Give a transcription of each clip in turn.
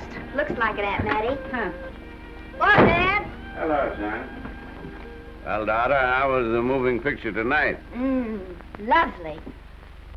last. Looks like it, Aunt Mattie. Huh. What, Dad? Hello, son. Well, daughter, how was the moving picture tonight? Lovely.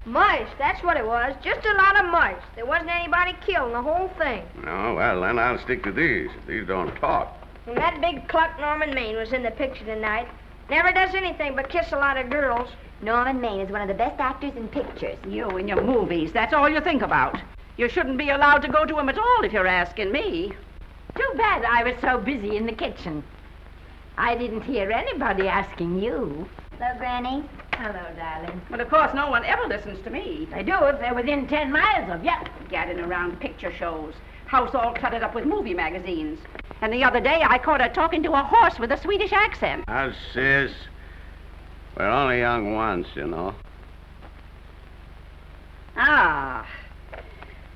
Mice, that's what it was. Just a lot of mice. There wasn't anybody killed in the whole thing. No, well, then I'll stick to these. These don't talk. And that big cluck Norman Maine was in the picture tonight. Never does anything but kiss a lot of girls. Norman Maine is one of the best actors in pictures. You and your movies, that's all you think about. You shouldn't be allowed to go to him at all if you're asking me. Too bad I was so busy in the kitchen. I didn't hear anybody asking you. Hello, Granny. Hello, darling. But of course, no one ever listens to me. They do if they're within 10 miles of you. Gadding around picture shows. House all cluttered up with movie magazines. And the other day, I caught her talking to a horse with a Swedish accent. Now, sis, we're only young once, you know. Ah,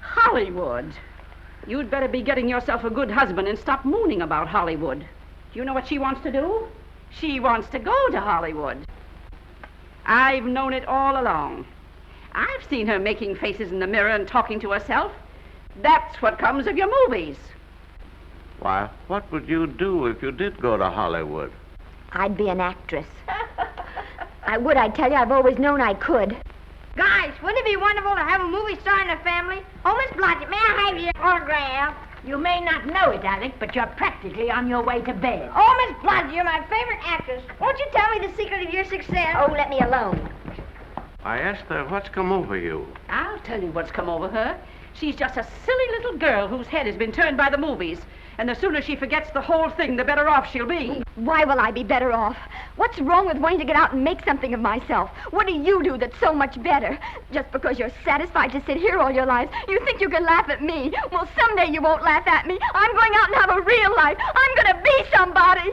Hollywood. You'd better be getting yourself a good husband and stop mooning about Hollywood. Do you know what she wants to do? She wants to go to Hollywood. I've known it all along. I've seen her making faces in the mirror and talking to herself. That's what comes of your movies. Why, what would you do if you did go to Hollywood? I'd be an actress. I would, I tell you. I've always known I could. Guys, wouldn't it be wonderful to have a movie star in the family? Oh, Miss Blodgett, may I have your autograph? You may not know it, Alec, but you're practically on your way to bed. Oh, Miss Blodgett, you're my favorite actress. Won't you tell me the secret of your success? Oh, let me alone. Why, Esther, what's come over you? I'll tell you what's come over her. She's just a silly little girl whose head has been turned by the movies. And the sooner she forgets the whole thing, the better off she'll be. Why will I be better off? What's wrong with wanting to get out and make something of myself? What do you do that's so much better? Just because you're satisfied to sit here all your lives, you think you can laugh at me. Well, someday you won't laugh at me. I'm going out and have a real life. I'm going to be somebody.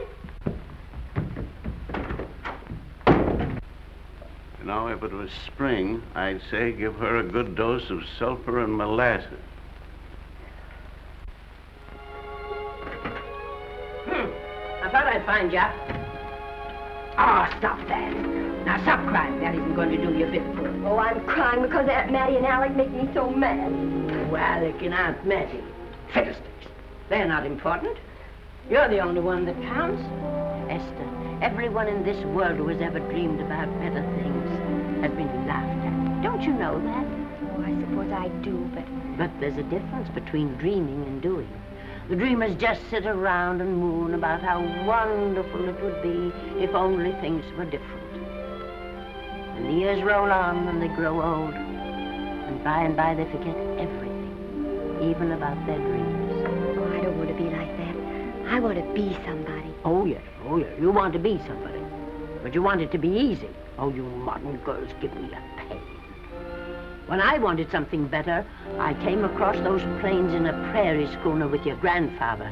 You know, if it was spring, I'd say give her a good dose of sulfur and molasses. I thought I'd find you. Oh, stop that. Now, stop crying. That isn't going to do you a bit of good. Oh, I'm crying because Aunt Mattie and Alec make me so mad. Oh, Alec and Aunt Mattie. Fiddlesticks. They're not important. You're the only one that counts. Esther, everyone in this world who has ever dreamed about better things has been laughed at. Don't you know that? Oh, I suppose I do, But there's a difference between dreaming and doing. The dreamers just sit around and moon about how wonderful it would be if only things were different. And the years roll on and they grow old. And by they forget everything, even about their dreams. Oh, I don't want to be like that. I want to be somebody. Oh, yeah. You want to be somebody. But you want it to be easy. Oh, you modern girls give me a pain. When I wanted something better, I came across those plains in a prairie schooner with your grandfather.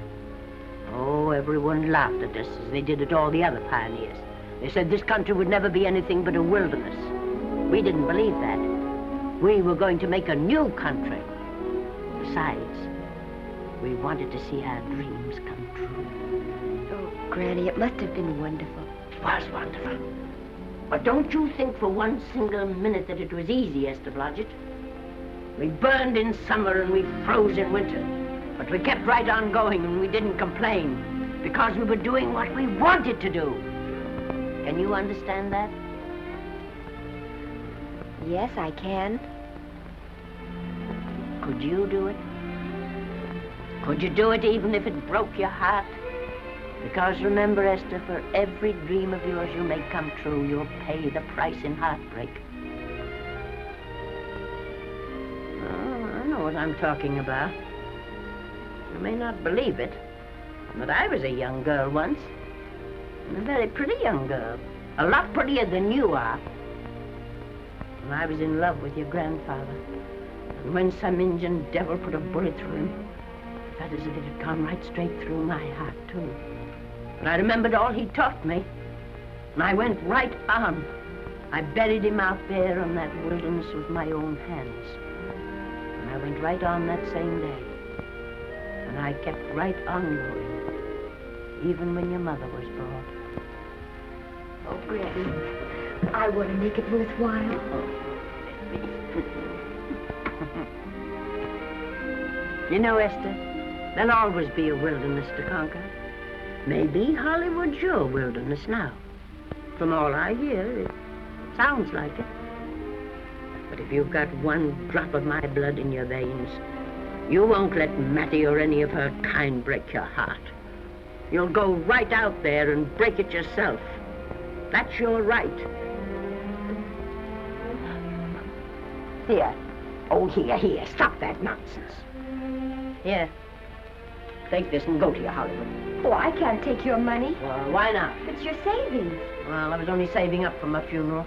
Oh, everyone laughed at us as they did at all the other pioneers. They said this country would never be anything but a wilderness. We didn't believe that. We were going to make a new country. Besides, we wanted to see our dreams come true. Oh, Granny, it must have been wonderful. It was wonderful. But don't you think for one single minute that it was easy, Esther Blodgett. We burned in summer and we froze in winter. But we kept right on going and we didn't complain because we were doing what we wanted to do. Can you understand that? Yes, I can. Could you do it? Could you do it even if it broke your heart? Because remember, Esther, for every dream of yours you make come true, you'll pay the price in heartbreak. Oh, I know what I'm talking about. You may not believe it, but I was a young girl once. And a very pretty young girl. A lot prettier than you are. And I was in love with your grandfather. And when some Indian devil put a bullet through him, I felt as if it had gone right straight through my heart, too. But I remembered all he taught me, and I went right on. I buried him out there in that wilderness with my own hands. And I went right on that same day. And I kept right on going, even when your mother was born. Oh, Granny, I want to make it worthwhile. You know, Esther, There'll always be a wilderness to conquer. Maybe Hollywood's your wilderness now. From all I hear, it sounds like it. But if you've got one drop of my blood in your veins, you won't let Mattie or any of her kind break your heart. You'll go right out there and break it yourself. That's your right. Here. Oh, here. Stop that nonsense. Here. Take this and go to your Hollywood. Oh, I can't take your money. Well, why not? It's your savings. Well, I was only saving up for my funeral.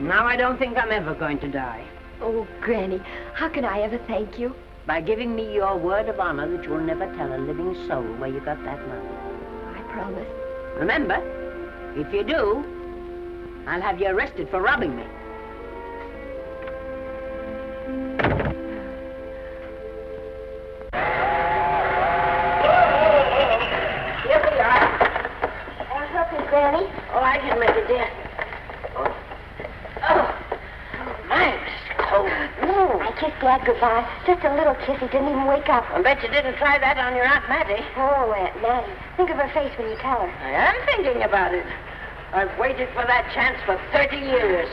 Now I don't think I'm ever going to die. Oh, Granny, how can I ever thank you? By giving me your word of honor that you'll never tell a living soul where you got that money. I promise. Remember, if you do, I'll have you arrested for robbing me. Here we are. Help me, Granny. Oh, I can make it, dear. Oh, my, it's cold. I kissed Dad goodbye. Just a little kiss. He didn't even wake up. I bet you didn't try that on your Aunt Mattie. Oh, Aunt Mattie. Think of her face when you tell her. I am thinking about it. I've waited for that chance for 30 years.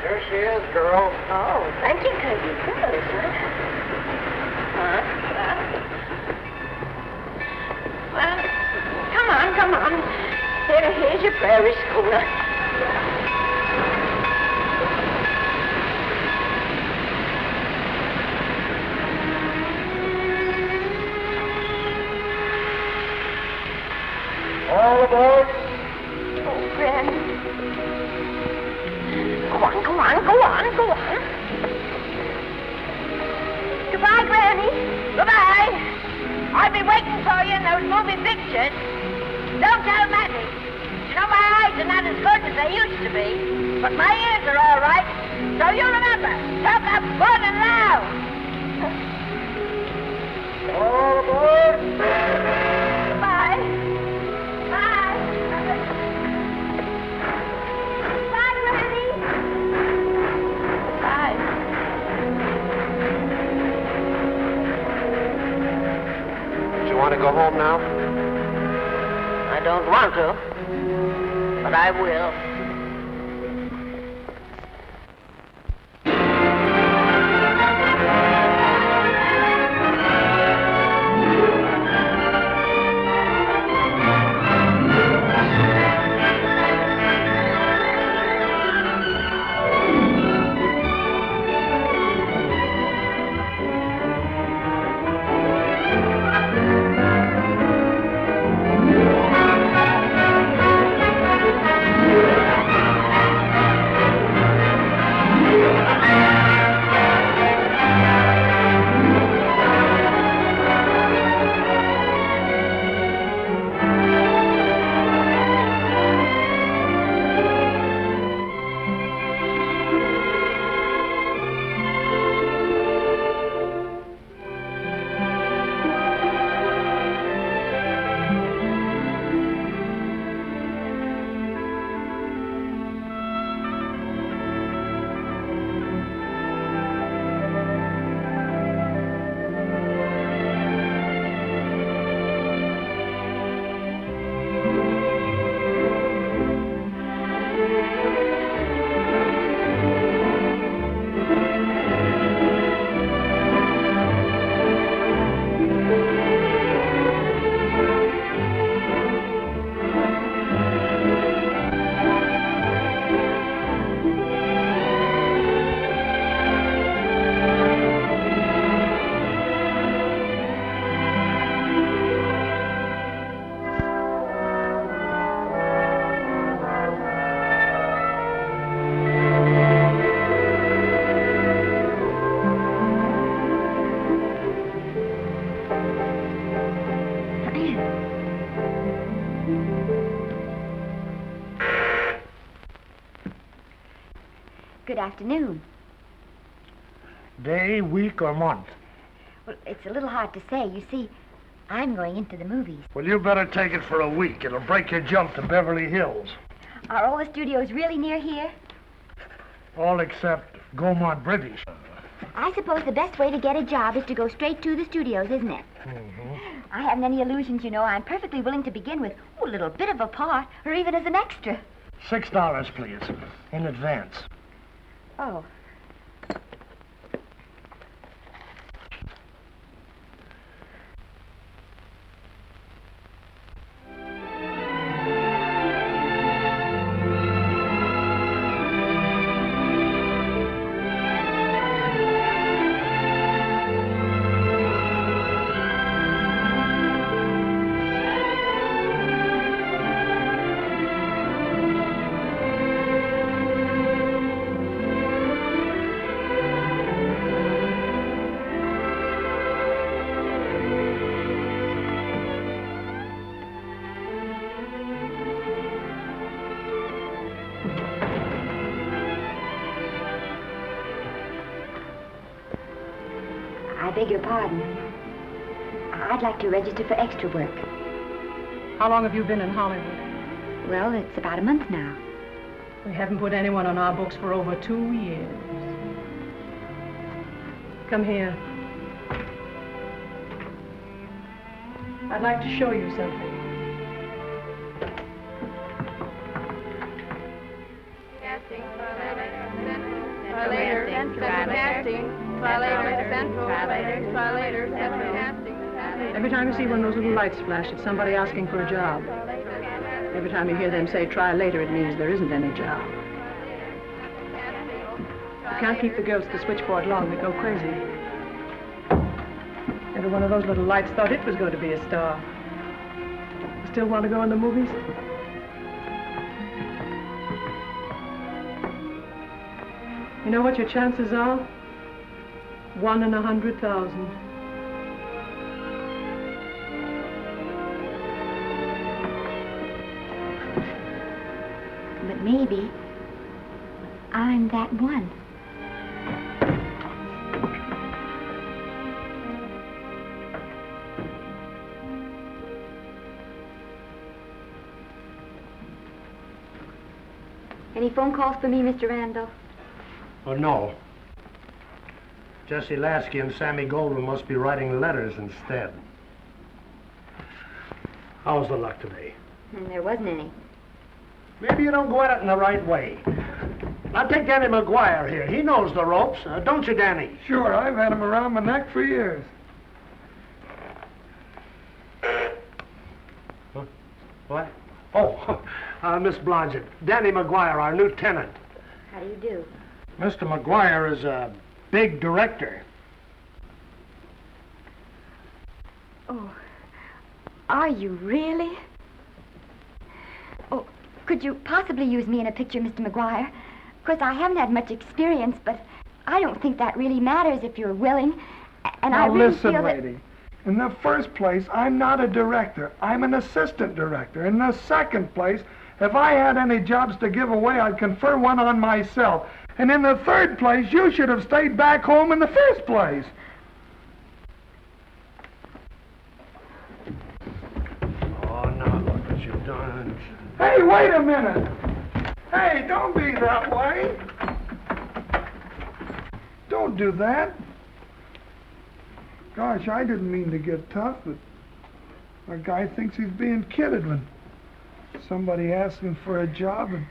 Here she is, girl. Oh, thank you, Kirby. Good, huh? Well, come on. Here's your prairie schooner. All aboard. Oh, Granny. Go on. Goodbye, Granny. Goodbye. I'll be waiting for you in those movie pictures. Don't tell Mattie. You know, my eyes are not as good as they used to be, but my ears are all right. So you remember, talk up good and loud. All aboard. Goodbye. Bye. Bye, Granny. Bye. Do you want to go home now? I don't want to, but I will. Good afternoon. Day, week, or month? Well, it's a little hard to say. You see, I'm going into the movies. Well, you better take it for a week. It'll break your jump to Beverly Hills. Are all the studios really near here? All except Gaumont British. I suppose the best way to get a job is to go straight to the studios, isn't it? Mm-hmm. I haven't any illusions, you know. I'm perfectly willing to begin with a little bit of a part, or even as an extra. $6, please, in advance. Oh. I beg your pardon. I'd like to register for extra work. How long have you been in Hollywood? Well, it's about a month now. We haven't put anyone on our books for over 2 years. Come here. I'd like to show you something. Every time you see one of those little lights flash, it's somebody asking for a job. Every time you hear them say, try later, it means there isn't any job. You can't keep the girls at the switchboard long. They go crazy. Every one of those little lights thought it was going to be a star. You still want to go in the movies? You know what your chances are? 1 in 100,000. But maybe I'm that one. Any phone calls for me, Mr. Randall? Oh, no. Jesse Lasky and Sammy Goldwyn must be writing letters instead. How's the luck today? There wasn't any. Maybe you don't go at it in the right way. Now take Danny McGuire here. He knows the ropes. Don't you, Danny? Sure, I've had him around my neck for years. Huh? What? Oh, Miss Blodgett. Danny McGuire, our new tenant. How do you do? Mr. McGuire is a big director. Oh, are you really? Oh, could you possibly use me in a picture, Mr. McGuire? Of course, I haven't had much experience, but I don't think that really matters if you're willing. And Now I really listen, feel that... lady. In the first place, I'm not a director. I'm an assistant director. In the second place, if I had any jobs to give away, I'd confer one on myself. And in the third place, you should have stayed back home in the first place. Oh, now look what you've done. Hey, wait a minute. Hey, don't be that way. Don't do that. Gosh, I didn't mean to get tough, but a guy thinks he's being kidded when somebody asks him for a job and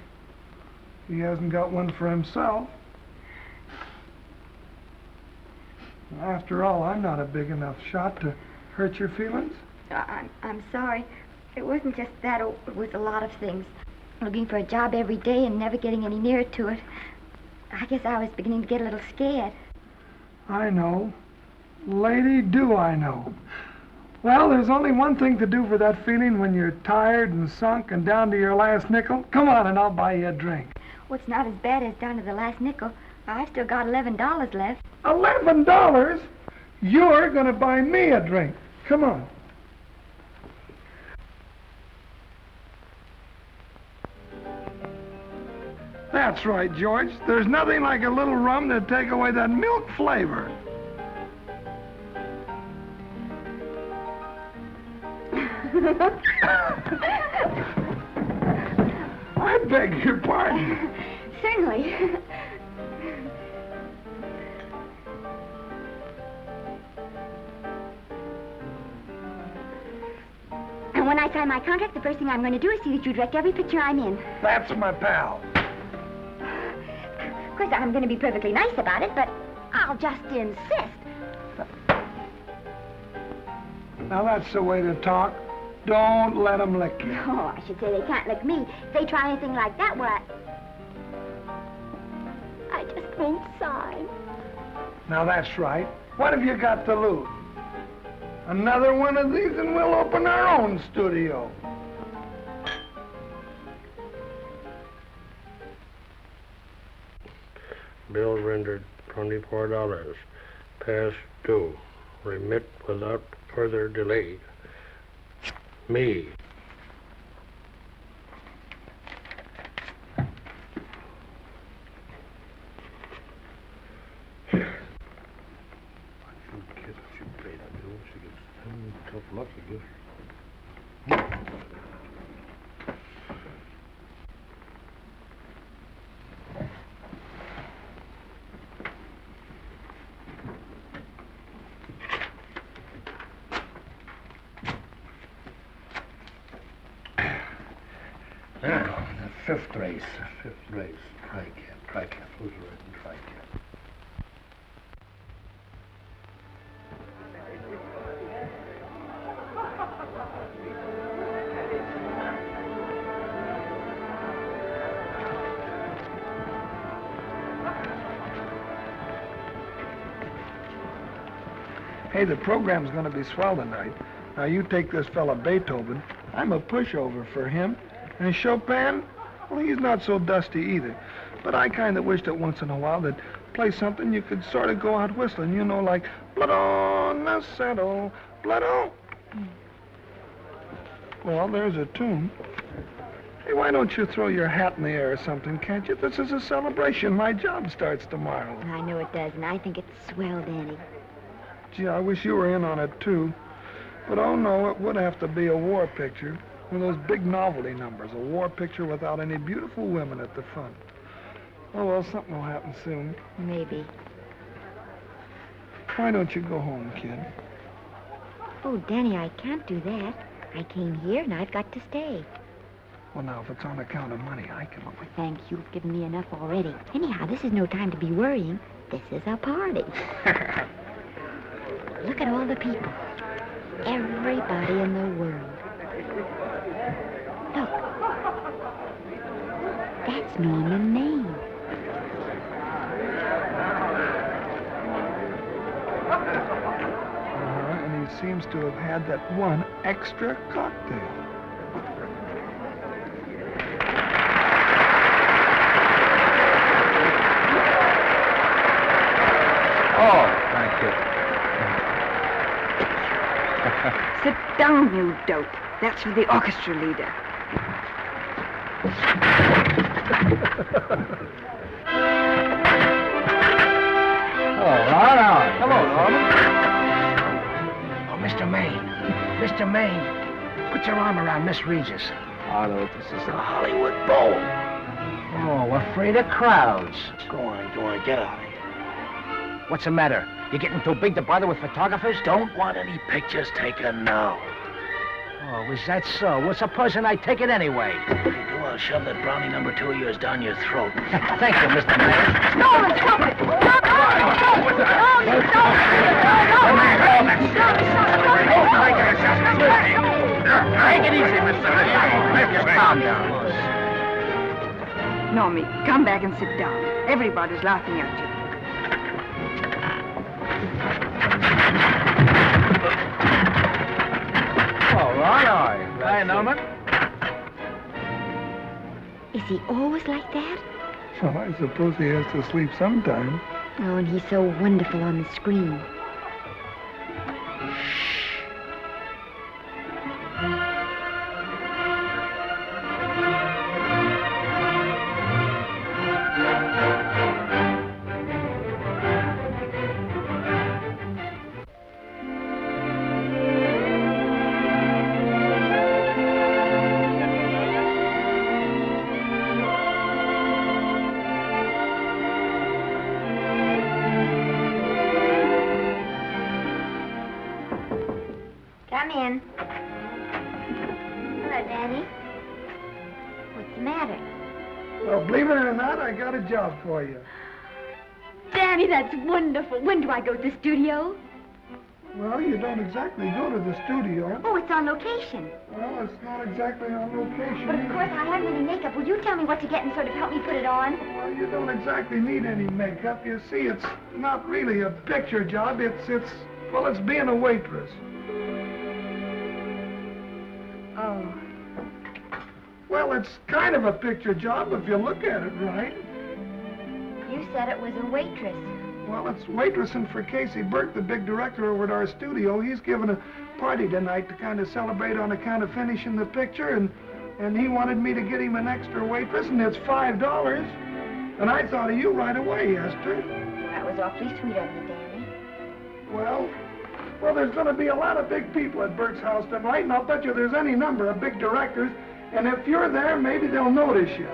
he hasn't got one for himself. After all, I'm not a big enough shot to hurt your feelings. I'm sorry. It wasn't just that. It was a lot of things. Looking for a job every day and never getting any nearer to it. I guess I was beginning to get a little scared. I know. Lady, do I know. Well, there's only one thing to do for that feeling when you're tired and sunk and down to your last nickel. Come on and I'll buy you a drink. Well, it's not as bad as down to the last nickel. I've still got $11 left. $11? You're going to buy me a drink. Come on. That's right, George. There's nothing like a little rum to take away that milk flavor. I beg your pardon. Certainly. when I sign my contract, the first thing I'm going to do is see that you direct every picture I'm in. That's my pal. Of course, I'm going to be perfectly nice about it, but I'll just insist. Now, that's the way to talk. Don't let them lick you. Oh, I should say they can't lick me. If they try anything like that, well, I just won't sign. Now, that's right. What have you got to lose? Another one of these and we'll open our own studio. Bill rendered $24. Past due. Remit without further delay. Me. Fifth race. Tri-cap. Who's written tri-cap? Hey, the program's going to be swell tonight. Now, you take this fella Beethoven. I'm a pushover for him. And Chopin, well, he's not so dusty either. But I kind of wished that once in a while they'd play something you could sort of go out whistling, you know, like Blood on the Saddle, Blood on. Well, there's a tune. Hey, why don't you throw your hat in the air or something, can't you? This is a celebration. My job starts tomorrow. I know it does, and I think it's swell, Danny. Gee, I wish you were in on it, too. But, oh, no, it would have to be a war picture. One of those big novelty numbers, a war picture without any beautiful women at the front. Oh, well, something will happen soon. Maybe. Why don't you go home, kid? Oh, Danny, I can't do that. I came here, and I've got to stay. Well, now, if it's on account of money, I can... Oh, thank you. You've given me enough already. Anyhow, this is no time to be worrying. This is a party. Look at all the people. Everybody in the world. Look. That's Norman Maine. And he seems to have had that one extra cocktail. Oh, thank you. Sit down, you dope. That's for the orchestra leader. All right. Hello, Norman. Oh, Mr. Maine. Mr. Maine, put your arm around Miss Regis. Oh, no, this is the Hollywood Bowl. Oh, afraid of crowds. Go on, get out of here. What's the matter? You getting too big to bother with photographers? Don't want any pictures taken now. Oh, is that so? Well, supposing I take it anyway. If you do, I'll shove that brownie number 2 of yours down your throat. Thank you, Mr. Mayor. Norman, stop it! Stop it! Take it easy, Mr. Mayor. Just calm down. Normie, come back and sit down. Everybody's laughing at you. All right. Hi, Norman. Is he always like that? Well, I suppose he has to sleep sometime. Oh, and he's so wonderful on the screen. Daddy. What's the matter? Well, believe it or not, I got a job for you. Daddy, that's wonderful. When do I go to the studio? Well, you don't exactly go to the studio. Oh, it's on location. Well, it's not exactly on location. But of course, I haven't any makeup. Will you tell me what to get and sort of help me put it on? Well, you don't exactly need any makeup. You see, it's not really a picture job. It's being a waitress. Oh. Well, it's kind of a picture job if you look at it right. You said it was a waitress. Well, it's waitressing for Casey Burke, the big director over at our studio. He's giving a party tonight to kind of celebrate on account of finishing the picture, and he wanted me to get him an extra waitress, and it's $5. And I thought of you right away, Esther. Well, that was awfully sweet of you, Daddy. Well, there's going to be a lot of big people at Burke's house tonight, and I'll bet you there's any number of big directors, and if you're there, maybe they'll notice you.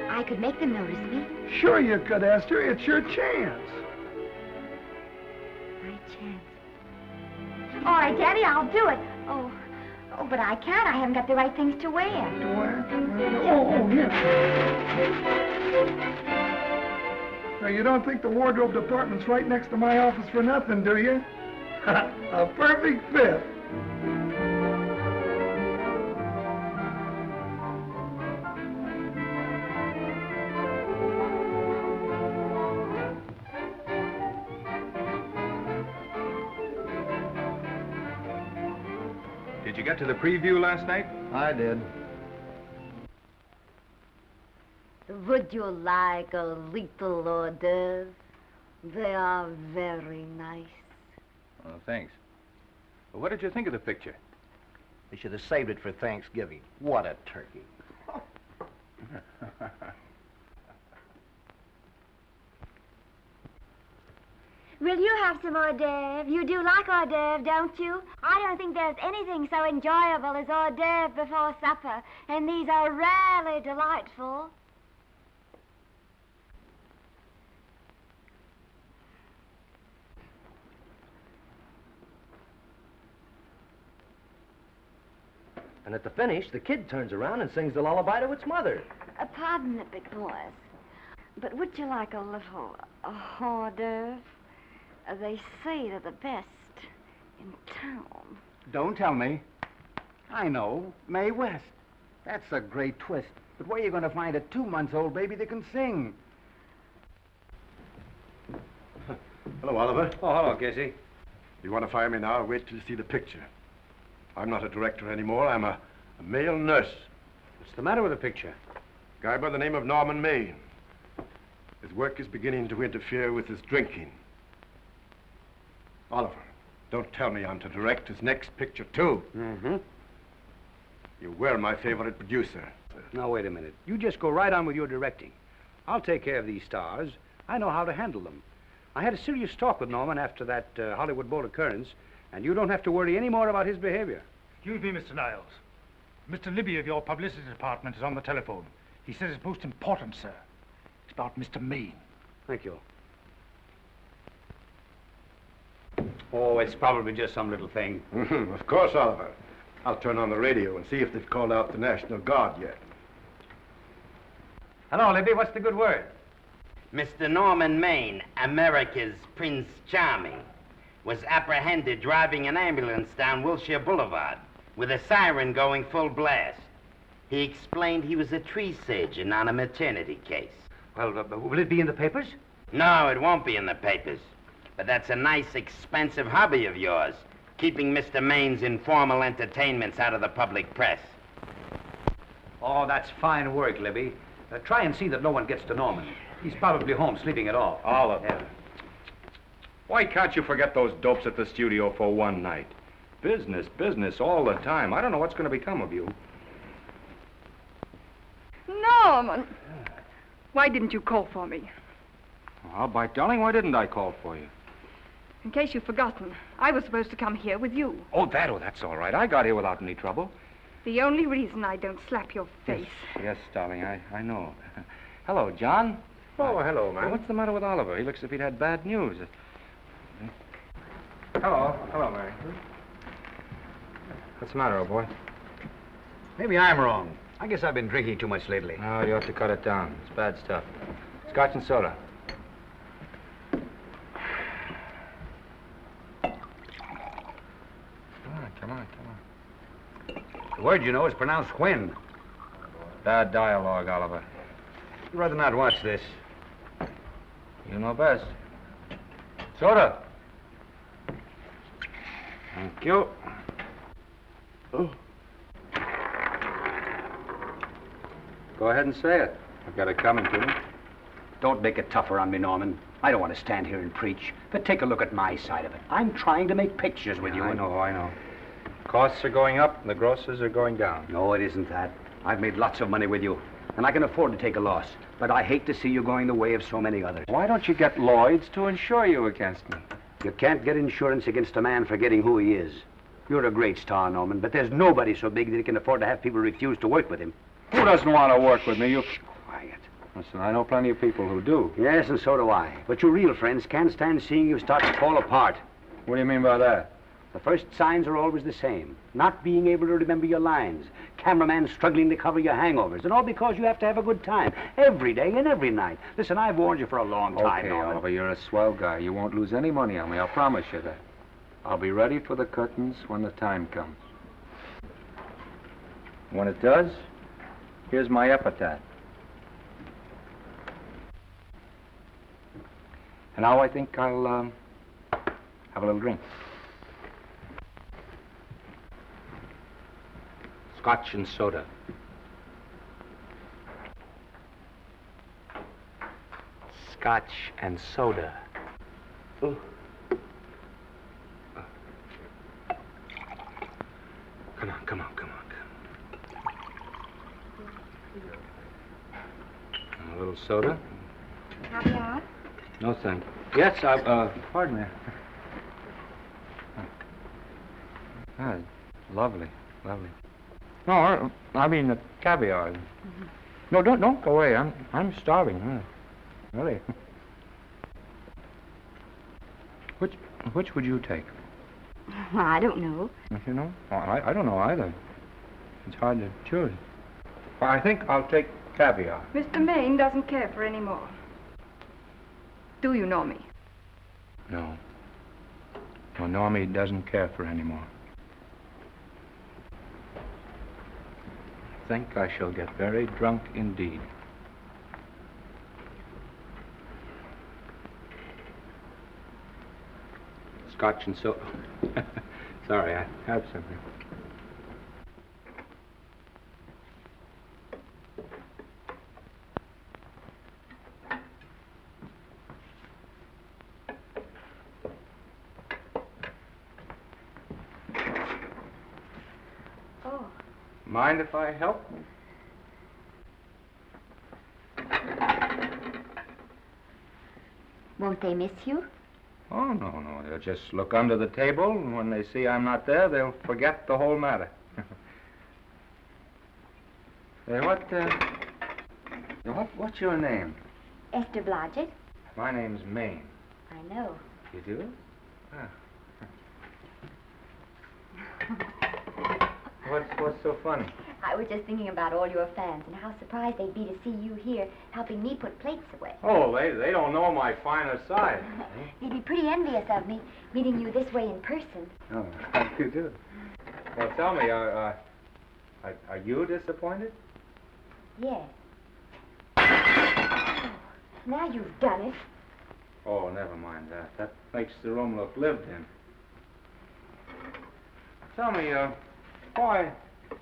I could make them notice me. Sure you could, Esther. It's your chance. My chance. All right, Daddy, I'll do it. Oh, but I can't. I haven't got the right things to wear. To wear? Oh, yeah. Now, you don't think the wardrobe department's right next to my office for nothing, do you? A perfect fit. Did you get to the preview last night? I did. Would you like a little hors d'oeuvre? They are very nice. Oh, thanks. Well, what did you think of the picture? They should have saved it for Thanksgiving. What a turkey. Will you have some hors d'oeuvre? You do like hors d'oeuvre, don't you? I don't think there's anything so enjoyable as hors d'oeuvre before supper, and these are rarely delightful. And at the finish, the kid turns around and sings the lullaby to its mother. Pardon the big boys, but would you like a little hors d'oeuvre? They say they're the best in town. Don't tell me. I know. Mae West. That's a great twist. But where are you going to find a 2-month-old baby that can sing? Hello, Oliver. Oh, hello, Casey. You want to fire me now? Wait till you see the picture. I'm not a director anymore. I'm a male nurse. What's the matter with the picture? Guy by the name of Norman Maine. His work is beginning to interfere with his drinking. Oliver, don't tell me I'm to direct his next picture, too. Mm-hmm. You were my favorite producer. Now, wait a minute. You just go right on with your directing. I'll take care of these stars. I know how to handle them. I had a serious talk with Norman after that Hollywood Bowl occurrence, and you don't have to worry any more about his behavior. Excuse me, Mr. Niles. Mr. Libby of your publicity department is on the telephone. He says it's most important, sir. It's about Mr. Maine. Thank you. Oh, it's probably just some little thing. Of course, Oliver. I'll turn on the radio and see if they've called out the National Guard yet. Hello, Libby. What's the good word? Mr. Norman Maine, America's Prince Charming, was apprehended driving an ambulance down Wilshire Boulevard with a siren going full blast. He explained he was a tree surgeon on a maternity case. Well, will it be in the papers? No, it won't be in the papers. But that's a nice, expensive hobby of yours, keeping Mr. Maine's informal entertainments out of the public press. Oh, that's fine work, Libby. Try and see that no one gets to Norman. He's probably home sleeping it off. Oliver. Yeah. Why can't you forget those dopes at the studio for one night? Business, business all the time. I don't know what's going to become of you. Norman! Why didn't you call for me? Well, by darling, why didn't I call for you? In case you've forgotten, I was supposed to come here with you. Oh, that's all right. I got here without any trouble. The only reason I don't slap your face. Yes, darling, I know. Hello, John. Oh, hello, man. Well, what's the matter with Oliver? He looks as if he'd had bad news. Hello, Mary. What's the matter, old boy? Maybe I'm wrong. I guess I've been drinking too much lately. No, you ought to cut it down. It's bad stuff. Scotch and soda. Come on. The word, you know, is pronounced when. Bad dialogue, Oliver. I'd rather not watch this. You know best. Soda. Thank you. Oh. Go ahead and say it. I've got it coming to me. Don't make it tougher on me, Norman. I don't want to stand here and preach, but take a look at my side of it. I'm trying to make pictures with you. I know. Costs are going up and the grosses are going down. No, it isn't that. I've made lots of money with you, and I can afford to take a loss. But I hate to see you going the way of so many others. Why don't you get Lloyd's to insure you against me? You can't get insurance against a man forgetting who he is. You're a great star, Norman, but there's nobody so big that he can afford to have people refuse to work with him. Who doesn't want to work with me? You... Quiet. Listen, I know plenty of people who do. Yes, and so do I. But your real friends can't stand seeing you start to fall apart. What do you mean by that? The first signs are always the same. Not being able to remember your lines. Cameraman struggling to cover your hangovers. And all because you have to have a good time. Every day and every night. Listen, I've warned you for a long time, Okay, Norman. Oliver, you're a swell guy. You won't lose any money on me. I'll promise you that. I'll be ready for the curtains when the time comes. When it does, here's my epitaph. And now I think I'll, have a little drink. Scotch and soda. Scotch and soda. Ooh. Come on. A little soda? Caviar? No, thank you. Yes, pardon me. Ah, lovely. No, I mean the caviar. Mm-hmm. No, don't go away. I'm starving. Really. Which would you take? Well, I don't know. Don't you know? Oh, I don't know either. It's hard to choose. Well, I think I'll take caviar. Mr. Maine doesn't care for any more. Do you know me? No. Well, Normie doesn't care for any more. I think I shall get very drunk indeed. Scotch and soda. Sorry, I have something. Oh. Mind if I help? Won't they miss you? Oh, no. They'll just look under the table, and when they see I'm not there, they'll forget the whole matter. Hey, what's your name? Esther Blodgett. My name's Maine. I know. You do? What's so funny? I was just thinking about all your fans and how surprised they'd be to see you here helping me put plates away. Oh, they don't know my finer side. They'd be pretty envious of me, meeting you this way in person. Oh, how do you do? Well, tell me, are you disappointed? Yes. Oh, now you've done it. Oh, never mind that. That makes the room look lived in. Tell me, why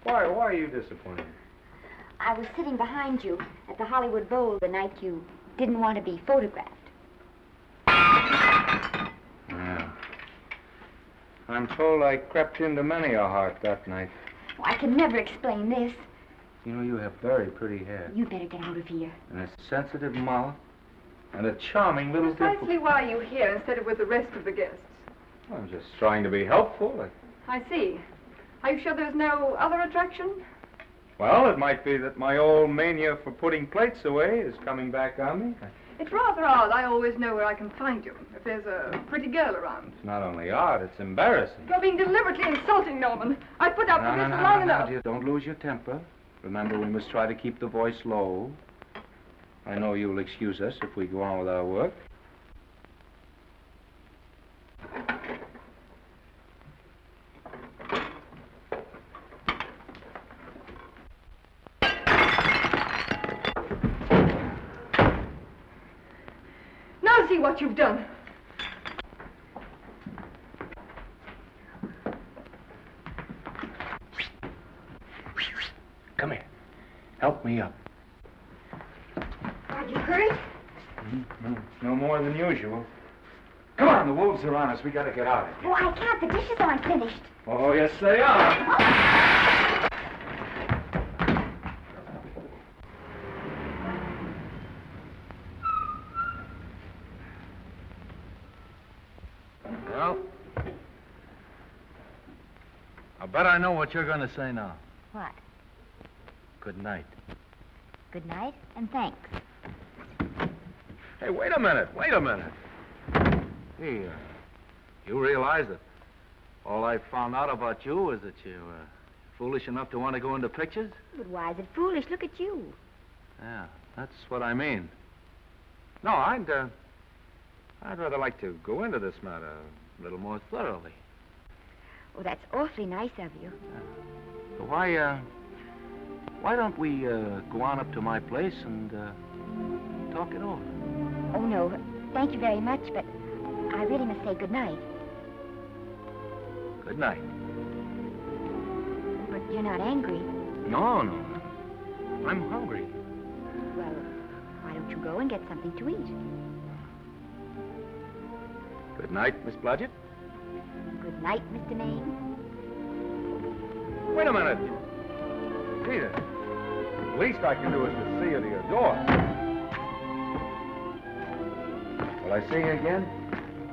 are you disappointed? I was sitting behind you at the Hollywood Bowl the night you didn't want to be photographed. Yeah. I'm told I crept into many a heart that night. Oh, I can never explain this. You know, you have very pretty hair. You better get out of here. And a sensitive mouth. And a charming little Precisely why are you here instead of with the rest of the guests? I'm just trying to be helpful. I see. Are you sure there's no other attraction? Well, it might be that my old mania for putting plates away is coming back on me. It's rather odd. I always know where I can find you if there's a pretty girl around. It's not only odd, it's embarrassing. You're being deliberately insulting, Norman. I put up with this for long enough. Dear, don't lose your temper. Remember, we must try to keep the voice low. I know you'll excuse us if we go on with our work. Now see what you've done. Come here. Help me up. Are you hurt? No more than usual. Come on, the wolves are on us. We gotta get out of here. Oh, I can't. The dishes aren't finished. Oh, yes, they are. Well, I bet I know what you're going to say now. What? Good night. Good night, and thanks. Hey, wait a minute. Hey, you realize that all I found out about you is that you're foolish enough to want to go into pictures? But why is it foolish? Look at you. Yeah, that's what I mean. No, I'd rather like to go into this matter a little more thoroughly. Oh, that's awfully nice of you. So why don't we go on up to my place and talk it over? Oh, no. Thank you very much, but I really must say good night. Good night. But you're not angry. No. I'm hungry. Well, why don't you go and get something to eat? Good night, Miss Blodgett. Good night, Mr. Maine. Wait a minute. Peter, the least I can do is to see you to your door. Will I see you again?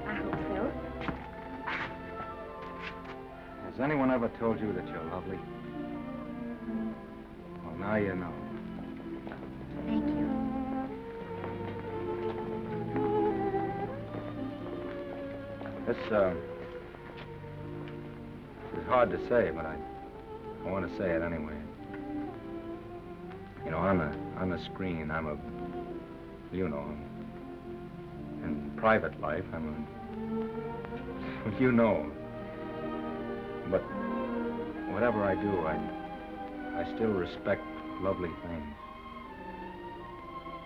I hope so. Has anyone ever told you that you're lovely? Well, now you know. Thank you. This is hard to say, but I want to say it anyway. You know, on the screen, in private life, you know. But whatever I do, I still respect lovely things.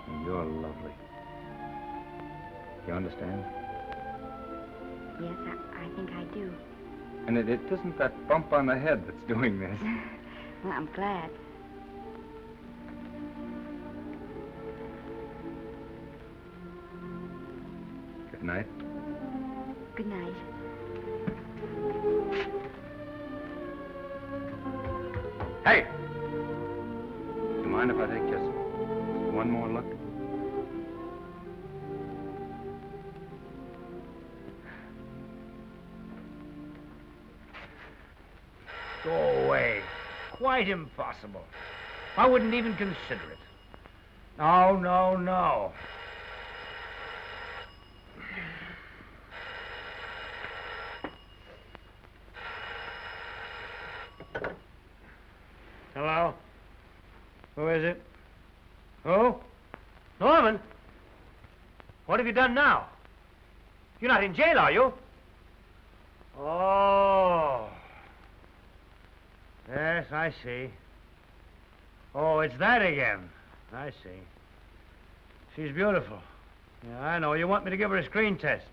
And you're lovely. You understand? Yes, I think I do. And it isn't that bump on the head that's doing this. Well, I'm glad. Good night. Good night. Hey! Do you mind if I take just one more look? Go away. Quite impossible. I wouldn't even consider it. No. Hello? Who is it? Who? Norman? What have you done now? You're not in jail, are you? Oh. Yes, I see. Oh, it's that again. I see. She's beautiful. Yeah, I know. You want me to give her a screen test?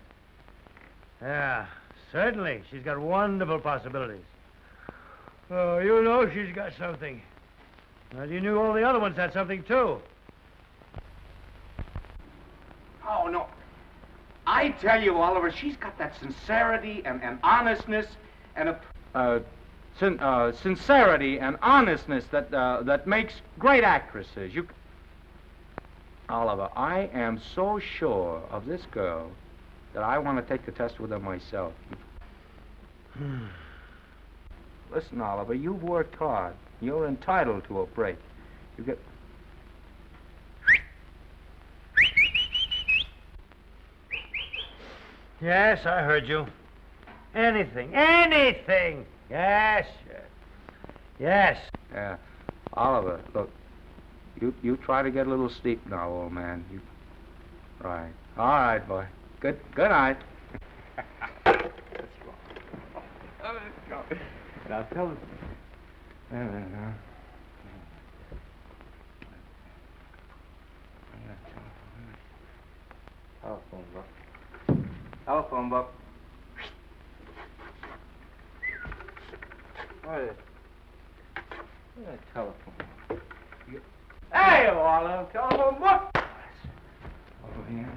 Yeah, certainly. She's got wonderful possibilities. Oh, you know she's got something. Well, you knew all the other ones had something, too. Oh, no. I tell you, Oliver, she's got that sincerity and honestness and a... Sincerity and honestness that makes great actresses. Oliver, I am so sure of this girl that I want to take the test with her myself. Listen, Oliver, you've worked hard. You're entitled to a break. You get... Yes, I heard you. Anything. Anything. Yes, yes. Yes. Yeah. Oliver, look. You try to get a little sleep now, old man. Right. All right, boy. Good night. Let's go. Now tell us. Telephone book. Telephone book. What is it? Telephone. Hey, Oliver, telephone book. Over here.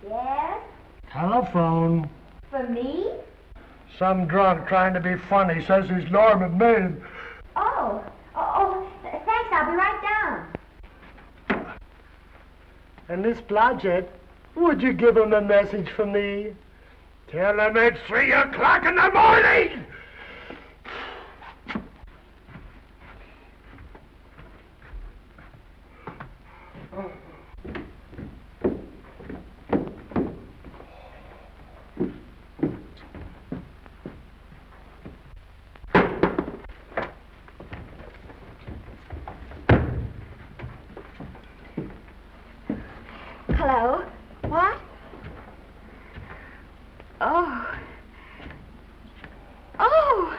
Yes? Telephone. For me? Some drunk trying to be funny says he's Norman Maine. Thanks, I'll be right down. And Miss Blodgett, would you give him a message for me? Tell him it's 3 o'clock in the morning! Hello? What? Oh. Oh.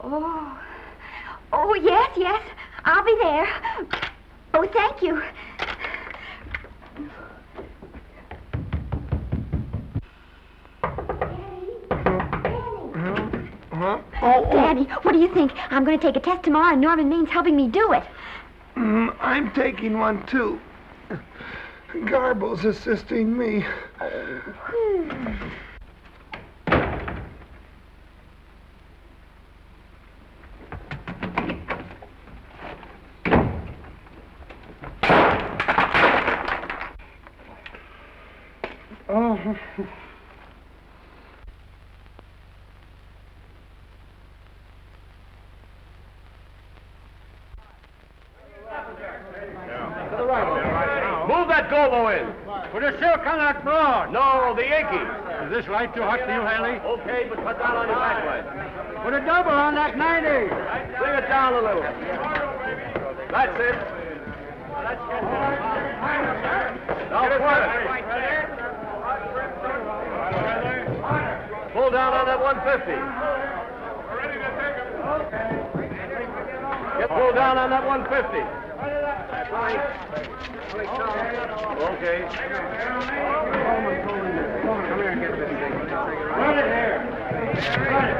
Oh. Oh, yes. I'll be there. Oh, thank you. Danny, what do you think? I'm going to take a test tomorrow, and Norman Maine's helping me do it. I'm taking one, too. Garble's assisting me. Move that Golo in. Put a silk on that broad. No, the Yankee. Is this light too hot for you, Haley? Okay, but cut down on your backlight. Put a double on that 90. Bring it down a little. That's it. Now pull it. Pull down on that 150. Get pulled down on that 150. Okay. Come here and get this thing. Run it here. Run it.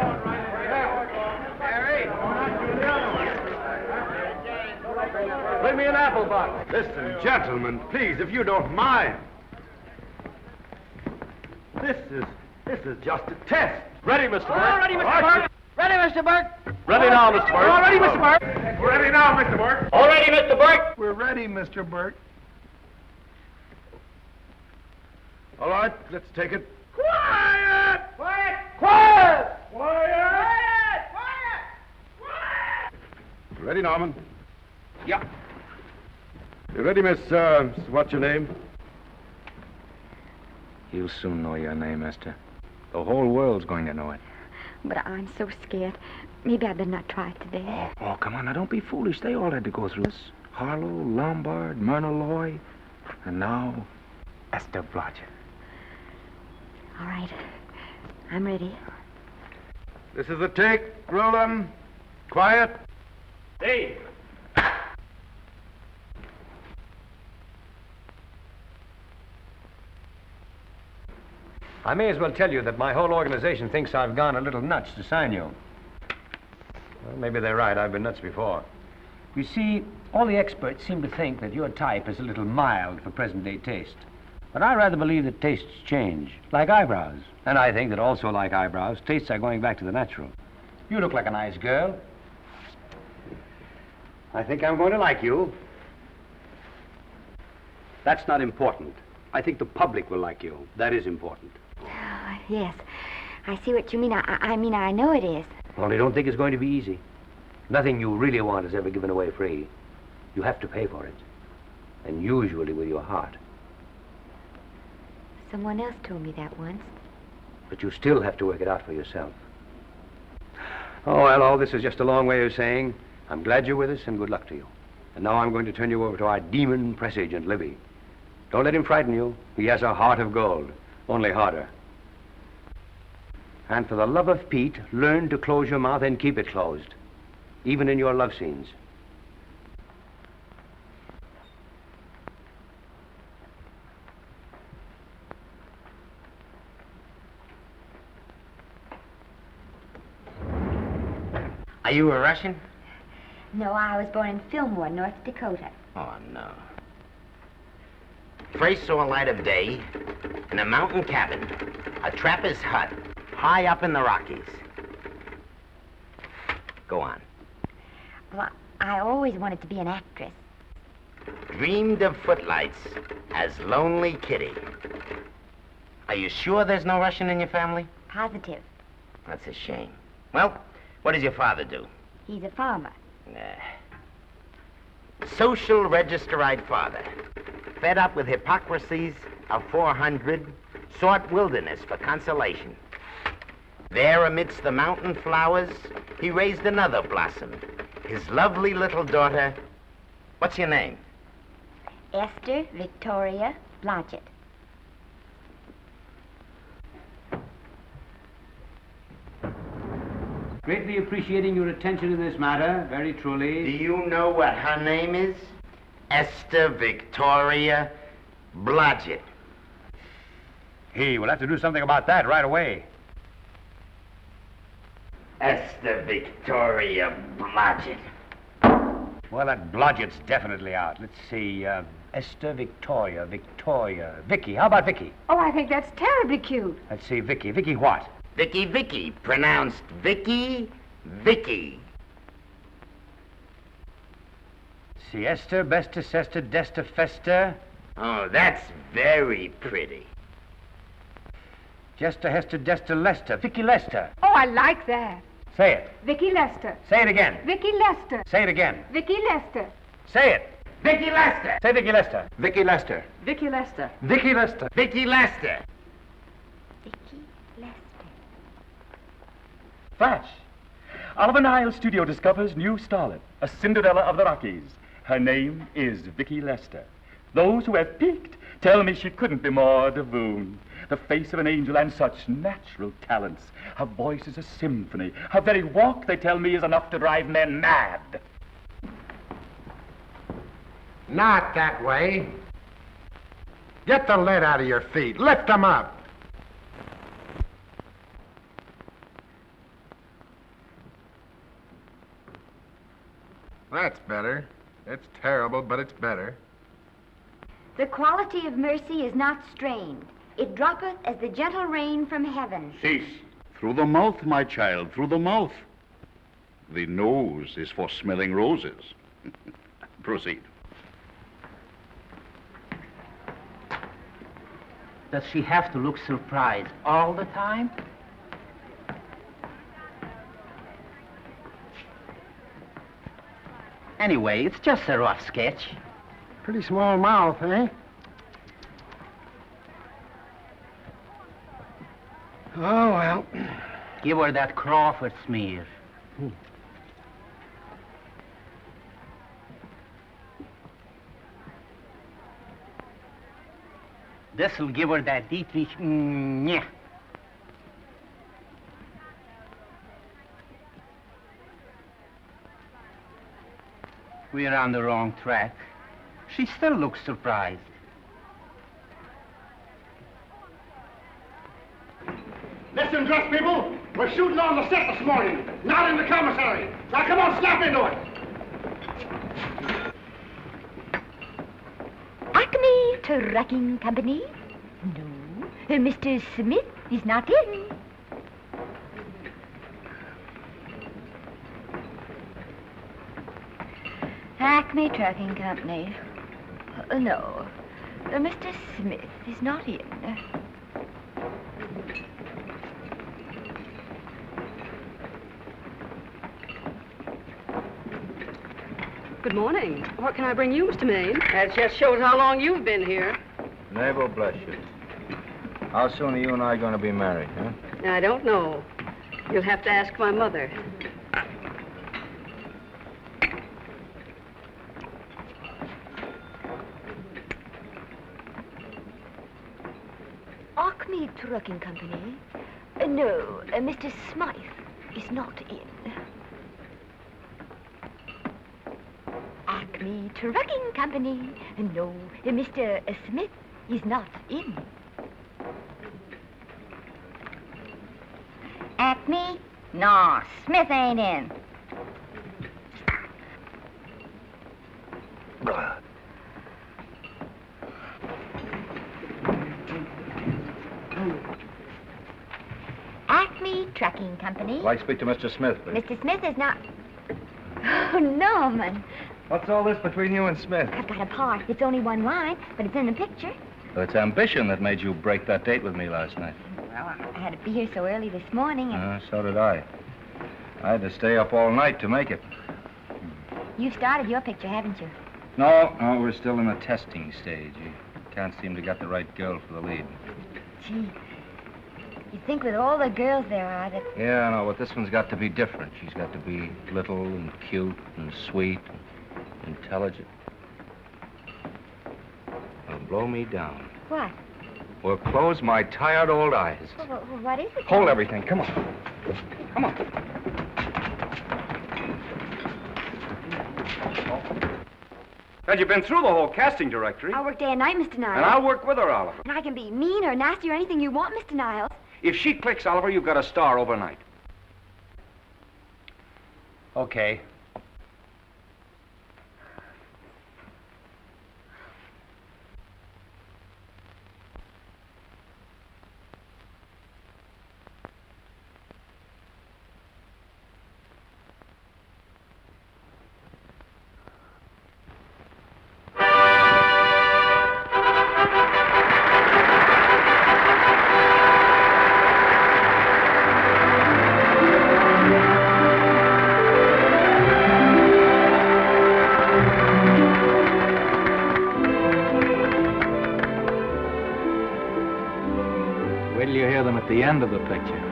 Bring me an apple box. Listen, gentlemen, please, if you don't mind. This is just a test. Ready, Mr. Burke? All ready, Mr. Burke. Ready, Mr. Burke? Ready now, Mr. Burke. All ready, Mr. Burke? Ready now, Mr. Burke. All ready, Mr. Burke? We're ready, Mr. Burke. All right, let's take it. Quiet! Quiet! Quiet! Quiet! Ready, Norman? Yeah. You ready, Miss, what's your name? You'll soon know your name, Esther. The whole world's going to know it. But I'm so scared. Maybe I better not try it today. Oh, come on, now don't be foolish. They all had to go through this. Harlow, Lombard, Myrna Loy, and now Esther Blodgett. All right. I'm ready. This is the take. Roland. Quiet. Dave. I may as well tell you that my whole organization thinks I've gone a little nuts to sign you. Well, maybe they're right. I've been nuts before. You see, all the experts seem to think that your type is a little mild for present-day taste. But I rather believe that tastes change, like eyebrows. And I think that also, like eyebrows, tastes are going back to the natural. You look like a nice girl. I think I'm going to like you. That's not important. I think the public will like you. That is important. Yes. I see what you mean. I mean, I know it is. Only don't think it's going to be easy. Nothing you really want is ever given away free. You have to pay for it. And usually with your heart. Someone else told me that once. But you still have to work it out for yourself. Oh, well, all this is just a long way of saying, I'm glad you're with us and good luck to you. And now I'm going to turn you over to our demon press agent, Libby. Don't let him frighten you. He has a heart of gold, only harder. And for the love of Pete, learn to close your mouth and keep it closed, even in your love scenes. Are you a Russian? No, I was born in Fillmore, North Dakota. Oh, no. First saw light of day in a mountain cabin, a trapper's hut, high up in the Rockies. Go on. Well, I always wanted to be an actress. Dreamed of footlights as Lonely Kitty. Are you sure there's no Russian in your family? Positive. That's a shame. Well, what does your father do? He's a farmer. Social registerite father. Fed up with hypocrisies of 400, sought wilderness for consolation. There amidst the mountain flowers, he raised another blossom. His lovely little daughter. What's your name? Esther Victoria Blodgett. Greatly appreciating your attention in this matter, very truly. Do you know what her name is? Esther Victoria Blodgett. Hey, we'll have to do something about that right away. Esther Victoria Blodgett. Well, that Blodgett's definitely out. Let's see, Esther Victoria, Vicki. How about Vicki? Oh, I think that's terribly cute. Let's see, Vicki. Vicki what? Vicki, pronounced Vicki. See, Esther, Besta, Sesta, Desta, Festa. Oh, that's very pretty. Jester, Hester, Desta, Lester. Vicki Lester. Oh, I like that. Say it. Vicki Lester. Say it again. Vicki Lester. Say it again. Vicki Lester. Say it. Vicki Lester. Say Vicki Lester. Vicki Lester. Vicki Lester. Vicki Lester. Vicki Lester. Vicki Lester. Flash. Oliver Nile Studio discovers new starlet, a Cinderella of the Rockies. Her name is Vicki Lester. Those who have peeked tell me she couldn't be more divoon. The face of an angel and such natural talents. Her voice is a symphony. Her very walk, they tell me, is enough to drive men mad. Not that way. Get the lead out of your feet. Lift them up. That's better. It's terrible, but it's better. The quality of mercy is not strained. It droppeth as the gentle rain from heaven. Cease. Through the mouth, my child, through the mouth. The nose is for smelling roses. Proceed. Does she have to look surprised all the time? Anyway, it's just a rough sketch. Pretty small mouth, eh? Oh, well. Give her that Crawford smear. This'll give her that Dietrich. Yeah. We're on the wrong track. She still looks surprised. Listen, dress people. We're shooting on the set this morning, not in the commissary. Now, come on, snap into it. Acme Trucking Company? No. Mr. Smith is not in. Acme Trucking Company. No. Mr. Smith is not in. Good morning. What can I bring you, Mr. Maine? That just shows how long you've been here. Neighbor, bless you. How soon are you and I going to be married, huh? I don't know. You'll have to ask my mother. Acme Trucking Company? No, Mr. Smythe is not in. Acme Trucking Company? No, Mr. Smith is not in. Acme? No, Smith ain't in. Acme Trucking Company? I'd like to speak to Mr. Smith, please. Mr. Smith is not... Oh, Norman. What's all this between you and Smith? I've got a part. It's only one line, but it's in the picture. Well, it's ambition that made you break that date with me last night. Well, I had to be here so early this morning, and So did I. I had to stay up all night to make it. you've started your picture, haven't you? No, we're still in the testing stage. You can't seem to get the right girl for the lead. Gee, you'd think with all the girls there are that... Yeah, I know, but this one's got to be different. She's got to be little and cute and sweet and intelligent. It'll blow me down. What? Well, close my tired old eyes. Well, what is it? Hold everything. Come on. Come on. Well, you've been through the whole casting directory. I'll work day and night, Mr. Niles. And I'll work with her, Oliver. And I can be mean or nasty or anything you want, Mr. Niles. If she clicks, Oliver, you've got a star overnight. Okay. At the end of the picture.